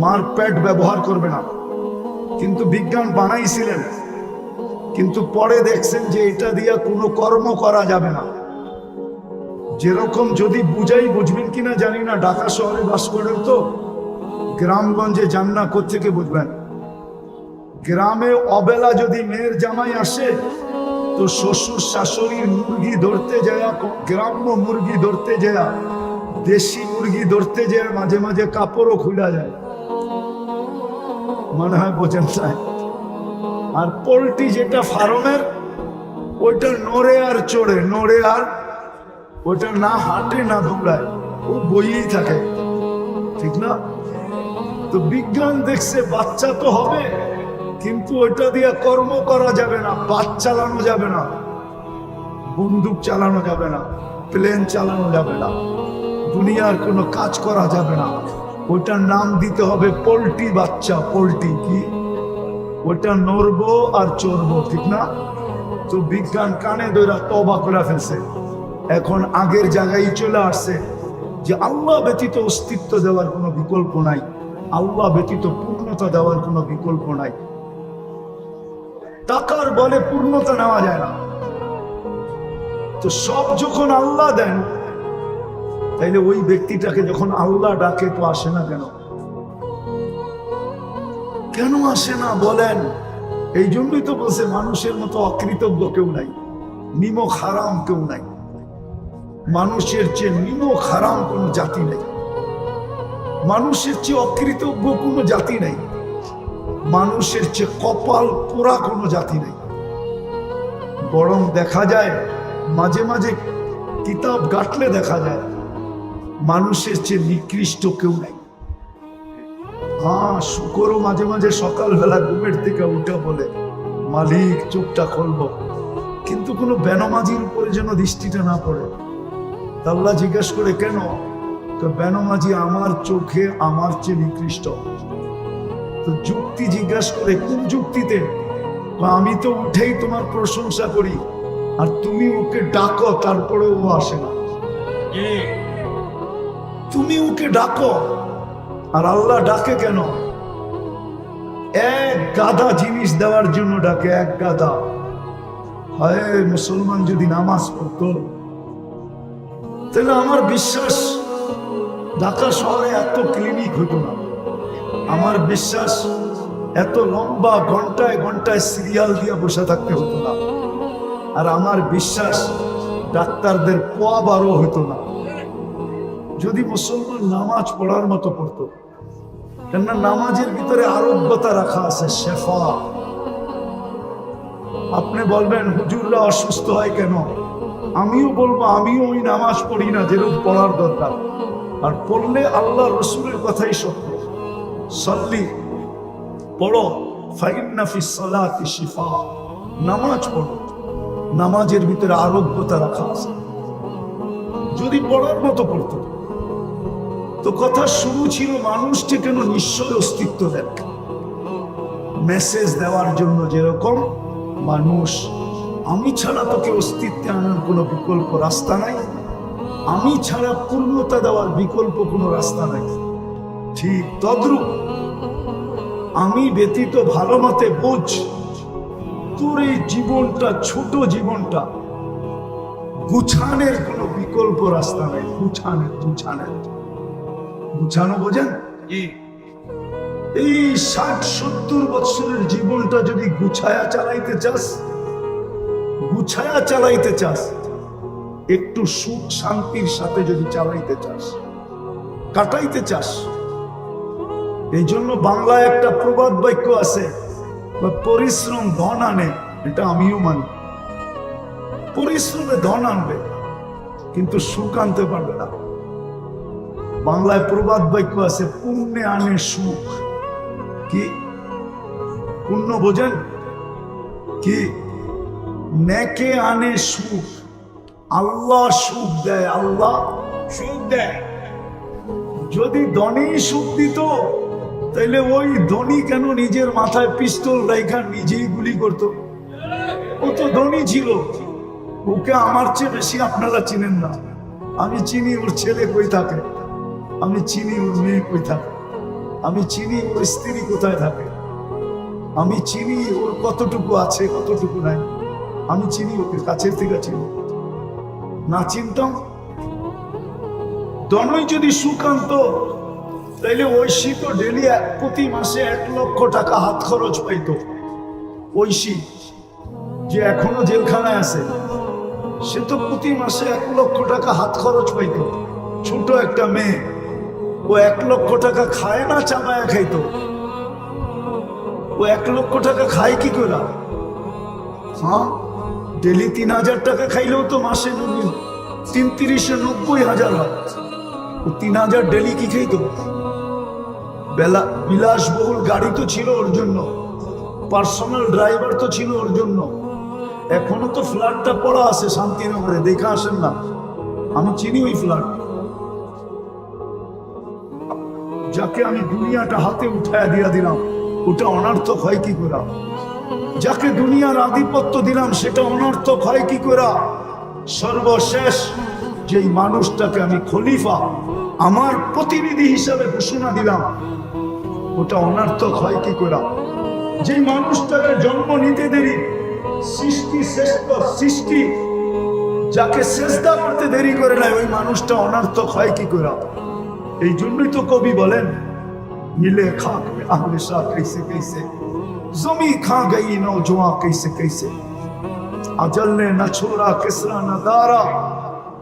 মার পেট ব্যবহার করবে না। কিন্তু বিজ্ঞান বানাইছিলেন, কিন্তু পরে দেখছেন যে এটা দিয়া কোনো কর্ম করা যাবে না। যেরকম যদি বুঝাই, বুঝবেন কিনা জানি না, ঢাকা শহরে বাস করেন তো, গ্রামগঞ্জে যান না, কোত্থেকে বুঝবেন? গ্রামে অবেলা যদি মেয়ের জামাই আসে তো শ্বশুর শাশুড়ির মুরগি ধরতে যায়, গ্রাম্য মুরগি ধরতে যায়, দেশি মুরগি ধরতে যায়, মাঝে মাঝে কাপড়ও খুলে যায়, মনে হয় বোঝেন তাই। আর পোল্ট্রি যেটা ফার্মের, ওইটা নড়ে আর চড়ে, নড়ে আর ওইটা না হাঁটে না দৌড়ায়, ও বইয়েই থাকে, ঠিক না? তো বিজ্ঞান দেখছে বাচ্চা তো হবে, কিন্তু ওইটা দিয়ে কর্ম করা যাবে না, বাস চালানো যাবে না, বন্দুক চালানো যাবে না, প্লেন চালানো যাবে না, দুনিয়ার কোনো কাজ করা যাবে না। ওইটার নাম দিতে হবে পোল্ট্রি বাচ্চা। পোল্ট্রি কি? ওইটা নড়বো আর চড়বো, ঠিক না? তো বিজ্ঞান কানে ধরে তওবা করে ফেলছে, এখন আগের জায়গায় চলে আসছে যে আল্লাহ ব্যতীত অস্তিত্ব দেওয়ার কোনো বিকল্প নাই, আল্লাহ ব্যতীত পূর্ণতা দেওয়ার কোনো বিকল্প নাই। টাকার বলে পূর্ণতা নেওয়া যায় না। তো সব যখন আল্লাহ দেন, তাইলে ওই ব্যক্তিটাকে যখন আল্লাহ ডাকে তো আসে না কেন? কেন আসে না বলেন? এই জন্যই তো বলছে মানুষের মতো অকৃতজ্ঞ কেউ নাই, নিমক হারাম কেউ নাই। মানুষের চেয়ে নিমক হারাম কোনো জাতি নেই, মানুষের চেয়ে অকৃতজ্ঞ কোনো জাতি নেই, মানুষের চেয়ে কপাল পোড়া কোনো জাতি নেই। বরং দেখা যায় মাঝে মাঝে কিতাব ঘাটলে দেখা যায় মানুষের চেয়ে নিকৃষ্ট কেউ নেই। হ্যাঁ, শুকরও মাঝে মাঝে সকালবেলা ঘুমের থেকে উঠে বলে মালিক চোখটা খুলবো, কিন্তু কোনো বেনমাজির উপরে যেন দৃষ্টিটা না পড়ে। আল্লাহ জিজ্ঞেস করে কেন? তো বেনমাজি আমার চোখে আমার চেয়ে নিকৃষ্ট। তো যুক্তি জিজ্ঞাসা করে, কোন যুক্তিতে? আমি তো উঠেই তোমার প্রশংসা করি, আর তুমি ওকে ডাকো, তারপরে ও আসে না। তুমি ওকে ডাকো, আর আল্লাহ ডাকে কেন? এক গাদা জিনিস দেওয়ার জন্য ডাকে, এক গাদা। হায়, মুসলমান যদি নামাজ পড়তো, তাহলে আমার বিশ্বাস ঢাকা শহরে এত ক্লিনিক হতো না। আমার বিশ্বাস এত লম্বা ঘন্টায় ঘন্টায় সিরিয়াল দিয়ে বসে থাকতে হতো না। আর আমার বিশ্বাস ডাক্তারদের পোয়া বারো হতো না, যদি মুসলমান নামাজ পড়ার মতো পড়তো। কেননা নামাজের ভিতরে আরোগ্যতা রাখা আছে, শেফা। আপনি বলবেন হুজুররা অসুস্থ হয় কেন? আমিও বলবো, আমিও ওই নামাজ পড়ি না যেরকম পড়ার দরকার। আর পড়লে আল্লাহ রসুলের কথাই সত্য। সাল্লি, পড়ো, ফাইন্না ফিস সালাতি শিফা। নামাজ পড়ো, নামাজের ভিতরে আরোগ্যতা রাখা আছে। যদি পড়ার মতো পড়তো। তো কথা শুরু ছিল মানুষকে কেন নিশ্চয় অস্তিত্ব দেন, মেসেজ দেওয়ার জন্য। যেরকম মানুষ, আমি ছাড়া তোকে অস্তিত্বে আনার কোনো বিকল্প রাস্তা নাই, আমি ছাড়া পূর্ণতা দেওয়ার বিকল্প কোনো রাস্তা নাই, ঠিক তদ্রূপ আমি ব্যতীত ভালো মতে বোঝ, তোর এই জীবনটা, ছোট জীবনটা গুছানের কোনো বিকল্প রাস্তা নাই। গুছানো বোঝেন? এই 60-70 বছরের জীবনটা যদি গুছায়া চালাইতে চাস, একটু সুখ শান্তির সাথে যদি চালাইতে চাস, কাটাইতে চাস। এই জন্য বাংলায় একটা প্রবাদ বাক্য আছে, পরিশ্রম ধন আনে। এটা আমিও মানি, পরিশ্রমে ধন আনবে কিন্তু সুখ আনতে পারবে না। বাংলায় প্রবাদ বাক্য আছে, পুণ্যে আনে সুখ। কি পুণ্য বোঝেন? কি নেকে আনে সুখ, আল্লাহ সুখ দেয়। আল্লাহ সুখ দেয়। যদি ধনী সুখ দিত তাইলে ওই ধনী কেন নিজের মাথায় পিস্তল রাইখা নিজেই গুলি করত? ও তো ধনী ছিল। ওকে আমার চেয়ে বেশি আপনারা চিনেন না। আমি চিনি ওর ছেলে কই থাকে, আমি চিনি ওর মেয়ে কই থাকে, আমি চিনি ওর স্ত্রী কোথায় থাকে, আমি চিনি ওর কতটুকু আছে কতটুকু নাই। আমি চিনি ওকে, কাছের থেকে চিনি। না চিনতাম, ধনই যদি সুখ আনতো তাইলে ঐশী তো ডেলি প্রতি মাসে 1 লক্ষ টাকা হাত খরচ পাইতো। ঐশী যে এখনো জেলখানায় আছে, সে তো প্রতি মাসে 1 লক্ষ টাকা হাত খরচ পাইতো। ছোট একটা মেয়ে, ও 1 লক্ষ টাকা খায় না চাবায়া খাইতো? ও 1 লক্ষ টাকা খায় কি করে? হ্যাঁ, ডেলি 3000 টাকা খাইলেও তো মাসে 3 90,000 হয়। ও 3000 ডেলি কি খাইতো? বিলাসবহুল গাড়ি তো ছিল ওর জন্য, পার্সোনাল ড্রাইভার তো ছিল ওর জন্য। এখনো তো ফ্ল্যাটটা পড়া আছে শান্তিনগরে, দেখা আসেন না? আমি চিনি ওই ফ্ল্যাট। যাকে আমি দুনিয়াটা হাতে উঠায় দিয়া দিলাম, ওটা অনর্থক হয় কি করে? যাকে দুনিয়ার আধিপত্য দিলাম, সেটা অনর্থক হয় কি করে? সর্বশেষ যেই মানুষটাকে আমি খলিফা, আমার প্রতিনিধি হিসাবে ঘোষণা দিলাম, ওটা অনর্থক হয় কি করে? যে মানুষটাকে জন্ম নিতে দেরি, সৃষ্টি শ্রেষ্ঠ সৃষ্টি, যাকে সেজদা করতে দেরি করে নাই, ওই মানুষটা অনর্থক হয় কি করে? এই জন্যই তো কবি বলেন, মিলে খাক আহলে শাহ कैसे कैसे, जमी खा गई नौजवान कैसे कैसे, अजल ने न छोड़ा किसरा न दारा,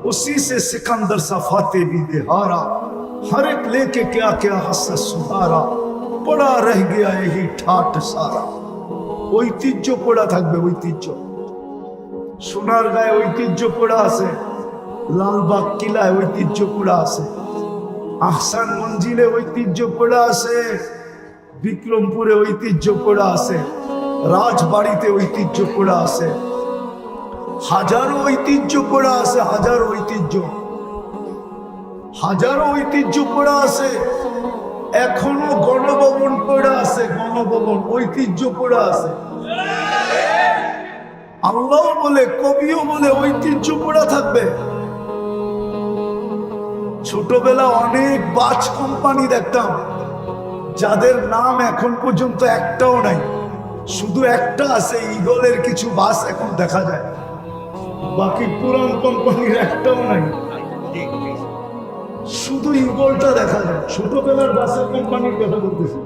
उसी से सिकंदर सा फाते भी दिहारा, हर एक लेके क्या क्या हसस सुधारा, पड़ा रह गया यही ठाट सारा। ঐতিহ্য পড়া থাকবে, ঐতিহ্য। সোনার গায়ে ঐতিহ্য পড়া আছে, লালবাগ কিলায় ঐতিহ্য পড়া আছে, আহসান মঞ্জিলে ঐতিহ্য পড়া আছে, বিক্রমপুরে ঐতিহ্য পড়া আছে, রাজবাড়িতে ঐতিহ্য পড়া আছে, হাজারো ঐতিহ্য পড়া আছে, হাজারো ঐতিহ্য, হাজারো ঐতিহ্য পড়া আছে। এখনো গণভবন পড়া আছে, গণভবন ঐতিহ্য পড়া আছে। আল্লাহ বলে, কবিও বলে ঐতিহ্য পড়া থাকবে। ছোটবেলা অনেক বাস কোম্পানি দেখতাম, যাদের নাম এখন পর্যন্ত একটাও নাই, শুধু একটা আছে, ইগলের কিছু বাস এখন দেখা যায়, বাকি পুরান কোম্পানির একটাও নাই, শুধু ইগলটা দেখা যায়। ছোটবেলার বাসের কোম্পানির কথা বলতেছি।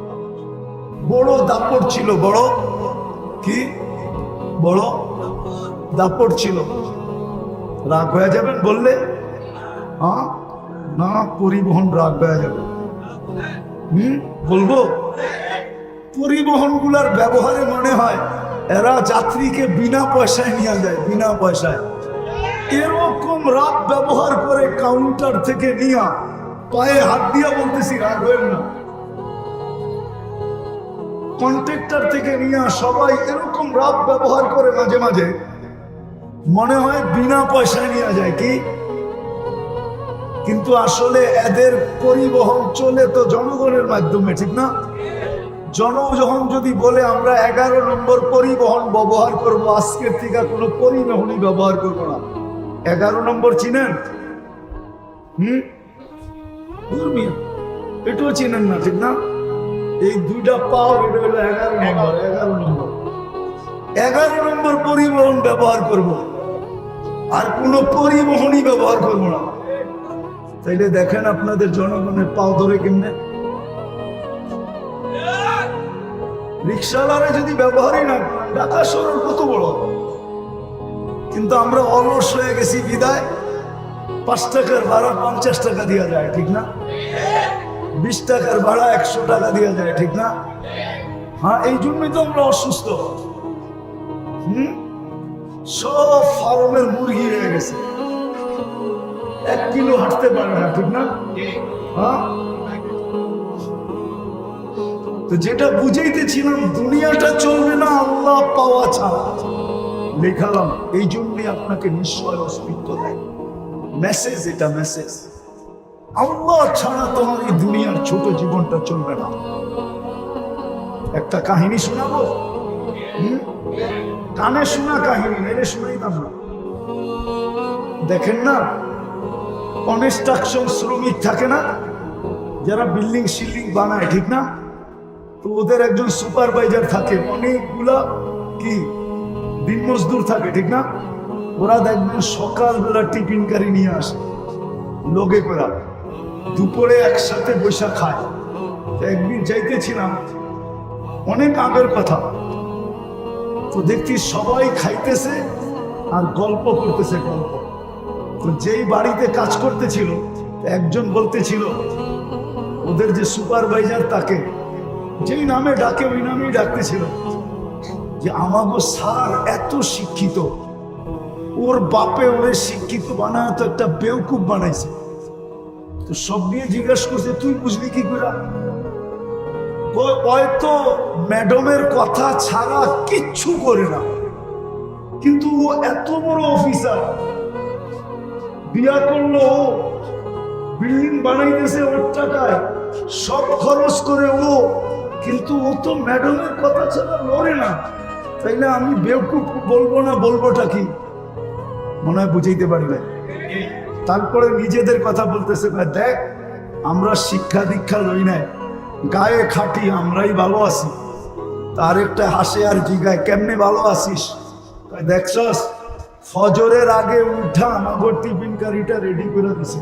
বড় দাপট ছিল, বড় কি বড় দাপট ছিল। রাগ হয়ে যাবেন বললে? হ্যাঁ না, পরিবহন রাগ হয়ে যাবে। বলবো, পরিবহন গুলার ব্যবহারে মনে হয় এরা যাত্রীকে বিনা পয়সায় নিয়ে যায়, বিনা পয়সায়। এরকম রাগ ব্যবহার করে কাউন্টার থেকে নিয়ে পায়ে হাত দিয়া বলতেছি, রাগ হবেন না, কন্ট্রাক্টর থেকে নিয়ে সবাই এরকম রাগ ব্যবহার করে, মাঝে মাঝে মনে হয় বিনা পয়সায় নিয়ে যায় কি। কিন্তু আসলে এদের পরিবহন চলে তো জনগণের মাধ্যমে, ঠিক না? জনগণ যদি বলে আমরা 11 নম্বর পরিবহন ব্যবহার করব, আজকের থেকে কোনো পরিবহনই ব্যবহার করবো না। 11 নম্বর চিনেন? এটাও চিনেন না, ঠিক না? এই দুইটা পাও, এটা হলো 11 নম্বর। 11 নম্বর 11 নম্বর পরিবহন ব্যবহার করব, আর কোনো পরিবহনই ব্যবহার করবো না। তাইলে দেখেন আপনাদের জনগণের পাও ধরে কেমনে। রিক্সাওয়ালারা যদি ব্যবহারই না, ঢাকা শহর কত বড়, কিন্তু আমরা অলস হয়ে গেছি বিদায় 5 টাকার ভাড়া 50 টাকা দেওয়া যায়, ঠিক না? 20 টাকার ভাড়া 100 টাকা দেওয়া যায়, ঠিক না? হ্যাঁ, এই জন্যই তো আমরা অসুস্থ। সব ফার্মের মুরগি হয়ে গেছে, 1 কিলো হাঁটতে পারে না, ঠিক না? হ্যাঁ, তো যেটা বুঝাইতেছিলাম, দুনিয়াটা চলবে না আল্লাহ পাওয়া ছাড়া। লেখালাম এই জন্যই আপনাকে নিশ্চয় অস্তিত্ব দেয়। মেসেজ, এটা মেসেজ। আল্লাহ ছাড়া তোমার এই দুনিয়ার ছোট জীবনটা চলবে না। একটা কাহিনী শোনাবো, কানে শোনা কাহিনী, মেরে শোনাইতাম না। দেখেন না, কনস্ট্রাকশন শ্রমিক থাকে না, যারা বিল্ডিং শিল্ডিং বানায়, ঠিক না? তো ওদের একজন সুপারভাইজার থাকে, অনেকগুলা কি দিন মজদুর থাকে, ঠিক না? ওরা দেখবেন সকালবেলা টিফিন কারি নিয়ে আসে লোকে করে, দুপুরে একসাথে বৈশা খায়। তো একদিন যাইতেছিলাম, অনেক আগের কথা, তো দেখছি সবাই খাইতেছে আর গল্প করতেছে, গল্প। তো যেই বাড়িতে কাজ করতেছিল একজন বলতেছিল, ওদের যে সুপারভাইজার তাকে যেই নামে ডাকে ওই নামেই ডাকতেছিল, যে আমাগো স্যার এত শিক্ষিত, ওর বাপে ওরে শিক্ষিত বানায় তো একটা বেউকুফ বানাইছে। তো সব নিয়ে জিজ্ঞাসা করছে, তুই বুঝলি কি করে? হয়তো ম্যাডামের কথা ছাড়া কিচ্ছু করে না, কিন্তু ও এত বড় অফিসার, বিয়া করলো, বিল্ডিং বানাইতেছে ওর টাকায়, সব খরচ করে ও, কিন্তু ও তো ম্যাডামের কথা ছাড়া লড়ে না। তাইলে আমি বেউকুফ বলবো না, বলবোটা কি? মনে হয় বুঝাইতে পারি না। তারপরে নিজেদের কথা বলতেছে, দেখ আমরা শিক্ষা দীক্ষা লই নাই, গায়ে খাটি, আমরাই ভালো আছি। তার একটা হাসে আর জিগায়, কেমনে ভালো আছিস? দেখছস ফজরের আগে উঠা আমাগর টিফিন কারিটা রেডি করে দিছে,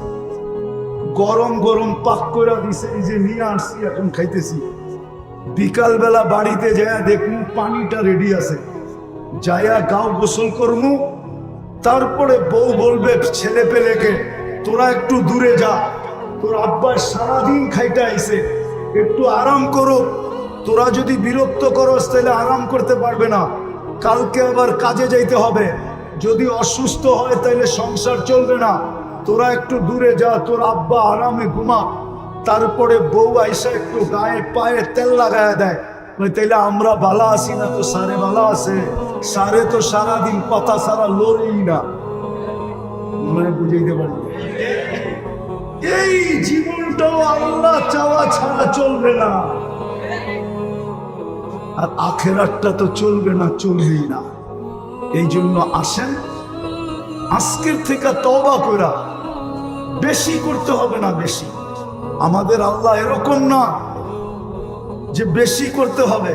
গরম গরম পাক করে দিছে, এই যে নিয়ে আসছি এখন খাইতেছি। বিকাল বেলা বাড়িতে যায়া দেখমু পানিটা রেডি আছে, যায়া গাও গোসল করমু। তারপরে বউ বলবে ছেলে পেলেকে, তোরা একটু দূরে যা, তোর আব্বা সারাদিন খাইতে আইছে, একটু আরাম করো। তোরা যদি বিরক্ত করস তাহলে আরাম করতে পারবে না, কালকে আবার কাজে যাইতে হবে। যদি অসুস্থ হয় তাহলে সংসার চলবে না, তোরা একটু দূরে যা, তোর আব্বা আরামে ঘুমা। তারপরে বউ আইসা একটু গায়ে পায়ে তেল লাগায় দেয়, তাইলে আমরা ভালো আছি না? তো সারে ভালো আছে, সারে তো সারাদিন কথা সারা লড়েই না। মনে বুঝাইতে পারি, এই জীবনটাও আল্লাহ চাওয়া ছাড়া চলবে না, আর আখেরাতটা তো চলবে না, চলবেই না। এই জন্য আসেন আজকের থেকে তওবা কইরা, বেশি করতে হবে না, বেশি। আমাদের আল্লাহ এরকম না যে বেশি করতে হবে।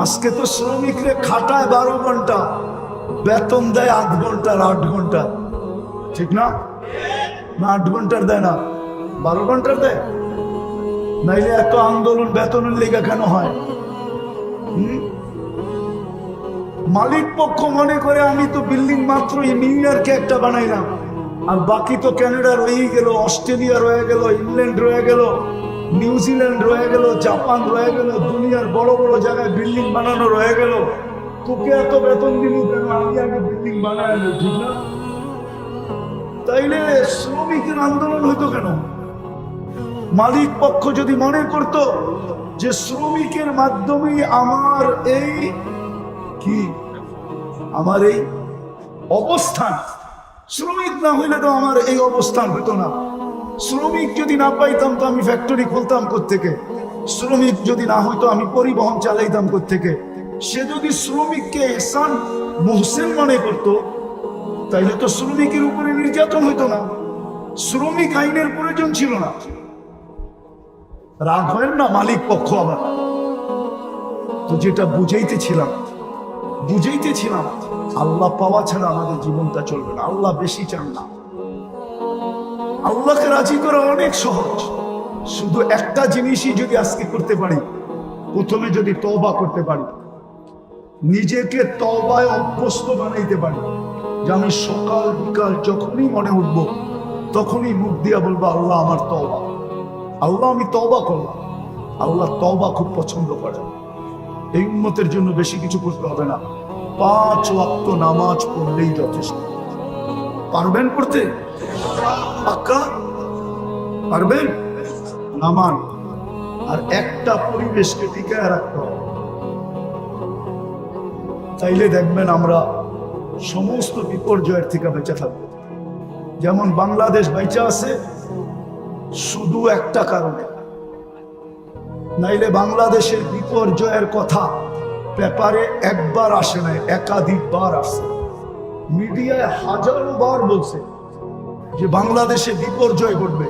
আজকে তো শ্রমিকরে খাটায় 12 ঘন্টা, বেতন দেয় 8 ঘন্টার, 8 ঘন্টা, ঠিক না? না 8 ঘন্টার দেয় না, 12 ঘন্টার দেয়। নাইলে এত আন্দোলন বেতনের লেগে কেন হয়? মালিক পক্ষ মনে করে আমি তো বিল্ডিং মাত্র নিউ ইয়র্কে একটা বানাইলাম, আর বাকি তো কানাডা রয়ে গেল, অস্ট্রেলিয়া রয়ে গেল, ইংল্যান্ড রয়ে গেল, নিউজিল্যান্ড রয়ে গেল, জাপান রয়ে গেল, দুনিয়ার বড় বড় জায়গায় বিল্ডিং বানানো রয়ে গেল। তোকে এত বেতন দিব কেন? আমি আগে বিল্ডিং বানাই, ঠিক না? তাইলে শ্রমিকের আন্দোলন হইতো কেন? মালিক পক্ষ যদি মনে করত যে শ্রমিকের মাধ্যমে আমার এই কি, আমার এই অবস্থান, শ্রমিক না হইলে তো আমার এই অবস্থান হতো না। শ্রমিক যদি না পাইতাম তো আমি ফ্যাক্টরি খুলতাম কোত্থেকে? শ্রমিক যদি না হইতো আমি পরিবহন চালাইতাম কোত্থেকে? সে যদি শ্রমিককে এহসান মোহসেন মনে করতো তাইলে তো শ্রমিকের উপরে নির্যাতন হইতো না, শ্রমিক আইনের প্রয়োজন ছিল না। রাগ হয় না মালিক পক্ষ আবার। তো যেটা বুঝাইতেছিলাম আল্লাহ পাওয়া ছাড়া আমাদের জীবনটা চলবে না। আল্লাহ বেশি চান না। আল্লাহকে রাজি করা অনেক সহজ, শুধু একটা জিনিসই যদি আজকে করতে পারি, প্রথমে যদি তওবা করতে পারি, নিজেকে তওবায় অভ্যস্ত বানাইতে পারি, যে আমি সকাল বিকাল যখনই মনে উঠবো তখনই মুখ দিয়া বলবো, আল্লাহ আমার তওবা, আল্লাহ আমি তওবা করলাম। আল্লাহ তওবা খুব পছন্দ করে। এই উম্মতের জন্য বেশি কিছু করতে হবে না, 5 ওয়াক্ত নামাজ পড়লেই যথেষ্ট। পারবেন পড়তে? পাক্কা পারবেন? নামান। আর একটা পরিবেশকে টিকায় রাখতে হবে, তাইলে দেখবেন আমরা সমস্ত বিপর্যয়ের থেকে বেঁচে থাকবে। যেমন বাংলাদেশ বেঁচে আছে শুধু একটা কারণে, নাইলে বাংলাদেশের বিপর্যয়ের কথা পেপারে একবার আসে নাই, একাধিকবার আসছে। মিডিয়ায় হাজারো বার বলছে যে বাংলাদেশে বিপর্যয় ঘটবে,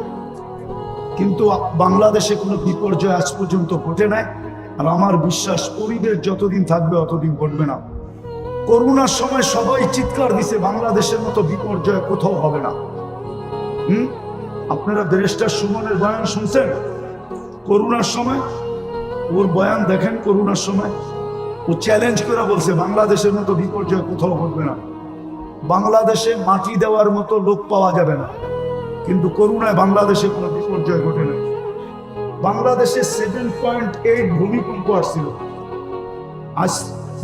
কিন্তু বাংলাদেশে কোনো বিপর্যয় আজ পর্যন্ত ঘটে নাই। আর আমার বিশ্বাস পরিবেশ যতদিন থাকবে অতদিন ঘটবে না। করোনার সময় সবাই চিৎকার দিছে বাংলাদেশের মতো বিপর্যয় কোথাও হবে না। আপনারা ব্যারিস্টার সুমনের বয়ান শুনছেন করোনার সময়? ওর বয়ান দেখেন। করোনার সময় ও চ্যালেঞ্জ করে বলছে বাংলাদেশের মতো বিপর্যয় কোথাও ঘটবে না, বাংলাদেশে মাটি দেওয়ার মতো লোক পাওয়া যাবে না। কিন্তু করোনায় বাংলাদেশে কোনো বিপর্যয় ঘটে না। বাংলাদেশে 7.8 ভূমিকম্প আসছিল। আজ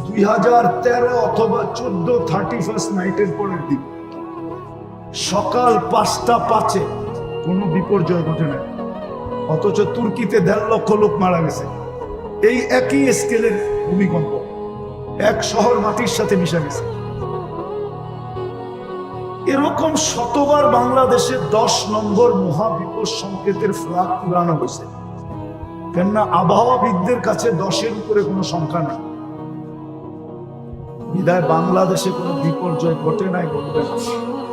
2013 অথবা 14 31st নাইটের পরের দিন সকাল 5:05 কোনো বিপর্যয় ঘটে না। অথচ তুর্কিতে 1.5 লক্ষ লোক মারা গেছে এই একই স্কেলের ভূমিকম্প, এক শহর মাটির সাথে মিশে গেছে। এরকম শতবার বাংলাদেশে 10 নম্বর মহাবিপদ সংকেতের ফ্ল্যাগ উড়ানো হয়েছে, কেননা আবহাওয়াবিদদের কাছে 10-এর উপরে কোনো সংখ্যা নেই। বিদায় বাংলাদেশে কোনো বিপর্যয় ঘটে নাই, ঘটবে না।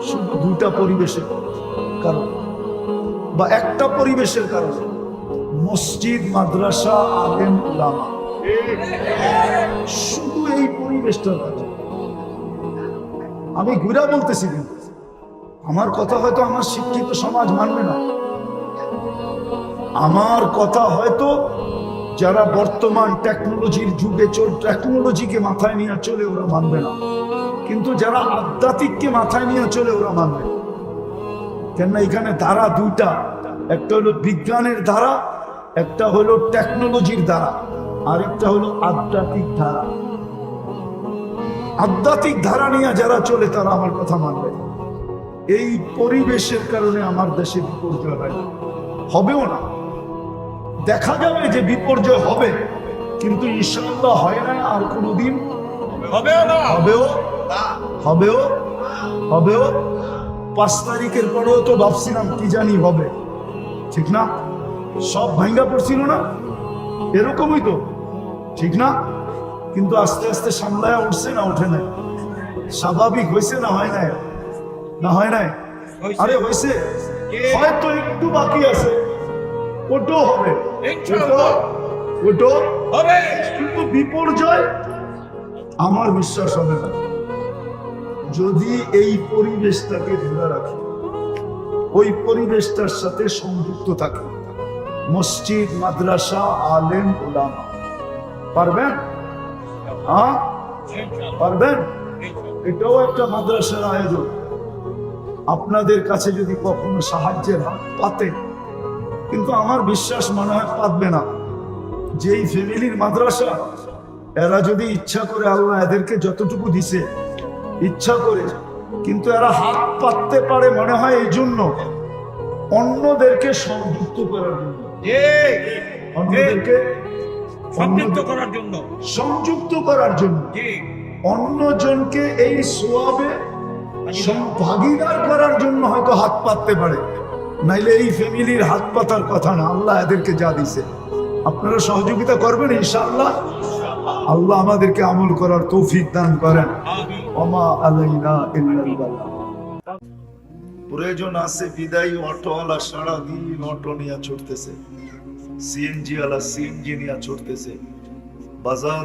শুধু দুইটা পরিবেশের কারণে বা একটা পরিবেশের কারণে, মসজিদ, মাদ্রাসা, আলেম, উলামা, শুধু এই পরিবেশটার কারণে। আমি ঘুরা বলতেছি, কিন্তু আমার কথা হয়তো আমার শিক্ষিত সমাজ মানবে না, আমার কথা হয়তো যারা বর্তমান টেকনোলজির যুগে টেকনোলজিকে মাথায় নিয়ে চলে ওরা মানবে না, কিন্তু যারা আধ্যাত্মিককে মাথায় নিয়ে চলে ওরা মানবে। কেননা এখানে ধারা দুইটা, একটা হলো বিজ্ঞানের ধারা, একটা হলো টেকনোলজির ধারা, আর একটা হলো আধ্যাত্মিক ধারা। আধ্যাত্মিক ধারা নিয়ে যারা চলে তারা আমার কথা মানবে। এই পরিবেশের কারণে আমার দেশে বিপর্যয় হয়, হবেও না। দেখা যাবে যে বিপর্যয় হবে, কিন্তু ইনশাআল্লাহ হয় না আর কোনোদিন হবেও না। হবেও হবেও হবেও 5 তারিখের পরেও তো ভাবছিলাম কি জানি হবে, ঠিক না? সব ভাঙ্গা পড়ছিল না, এরকমই তো, ঠিক না? কিন্তু আস্তে আস্তে সামলায় উঠছে না ওঠে নাই? স্বাভাবিক হয়েছে না হয় নাই? না হয় নাই? আরে হয়েছে, হয়তো একটু বাকি আছে, ওটাও হবে, ওটাও হবে। কিন্তু বিপর্যয় আমার বিশ্বাস হবে না যদি এই পরিবেশটাকে ধরে রাখি, ওই পরিবেশটার সাথে সংযুক্ত থাকে। মসজিদ, মাদ্রাসা, আলেম, উলামা। পারবেন? হ্যাঁ পারবেন? এটাও একটা মাদ্রাসার আয়োজন। আপনাদের কাছে যদি কখনো সাহায্যের হাত পাতে, কিন্তু আমার বিশ্বাস মনে হয় পাতবে না। যেই ফ্যামিলির মাদ্রাসা, এরা যদি ইচ্ছা করে, আল্লাহ এদেরকে যতটুকু দিছে ইচ্ছা করে, কিন্তু এরা হাত পাততে পারে মনে হয় এই জন্য অন্যদেরকে সংযুক্ত করার জন্য, অন্যদেরকে সংযুক্ত করার জন্য, সংযুক্ত করার জন্য, অন্যজনকে এই সোয়াবে ভাগীদার করার জন্য হয়তো হাত পাততে পারে, নাইলে এই ফ্যামিলির হাত পাতার কথা না। আল্লাহ এদেরকে যা দিছে, আপনারা সহযোগিতা করবেন ইনশাআল্লাহ। আল্লাহ আমাদেরকে আমল করার তৌফিক দান করেন। ওমা আলাইনা ইল্লাল বালাগ। প্রয়োজন আছে বিদায়ী অটোওয়ালা সারাদিন অটো নিয়ে ছুটতেছে, সিএনজি ওয়ালা সিএনজি নিয়ে ছুটতেছে, বাজার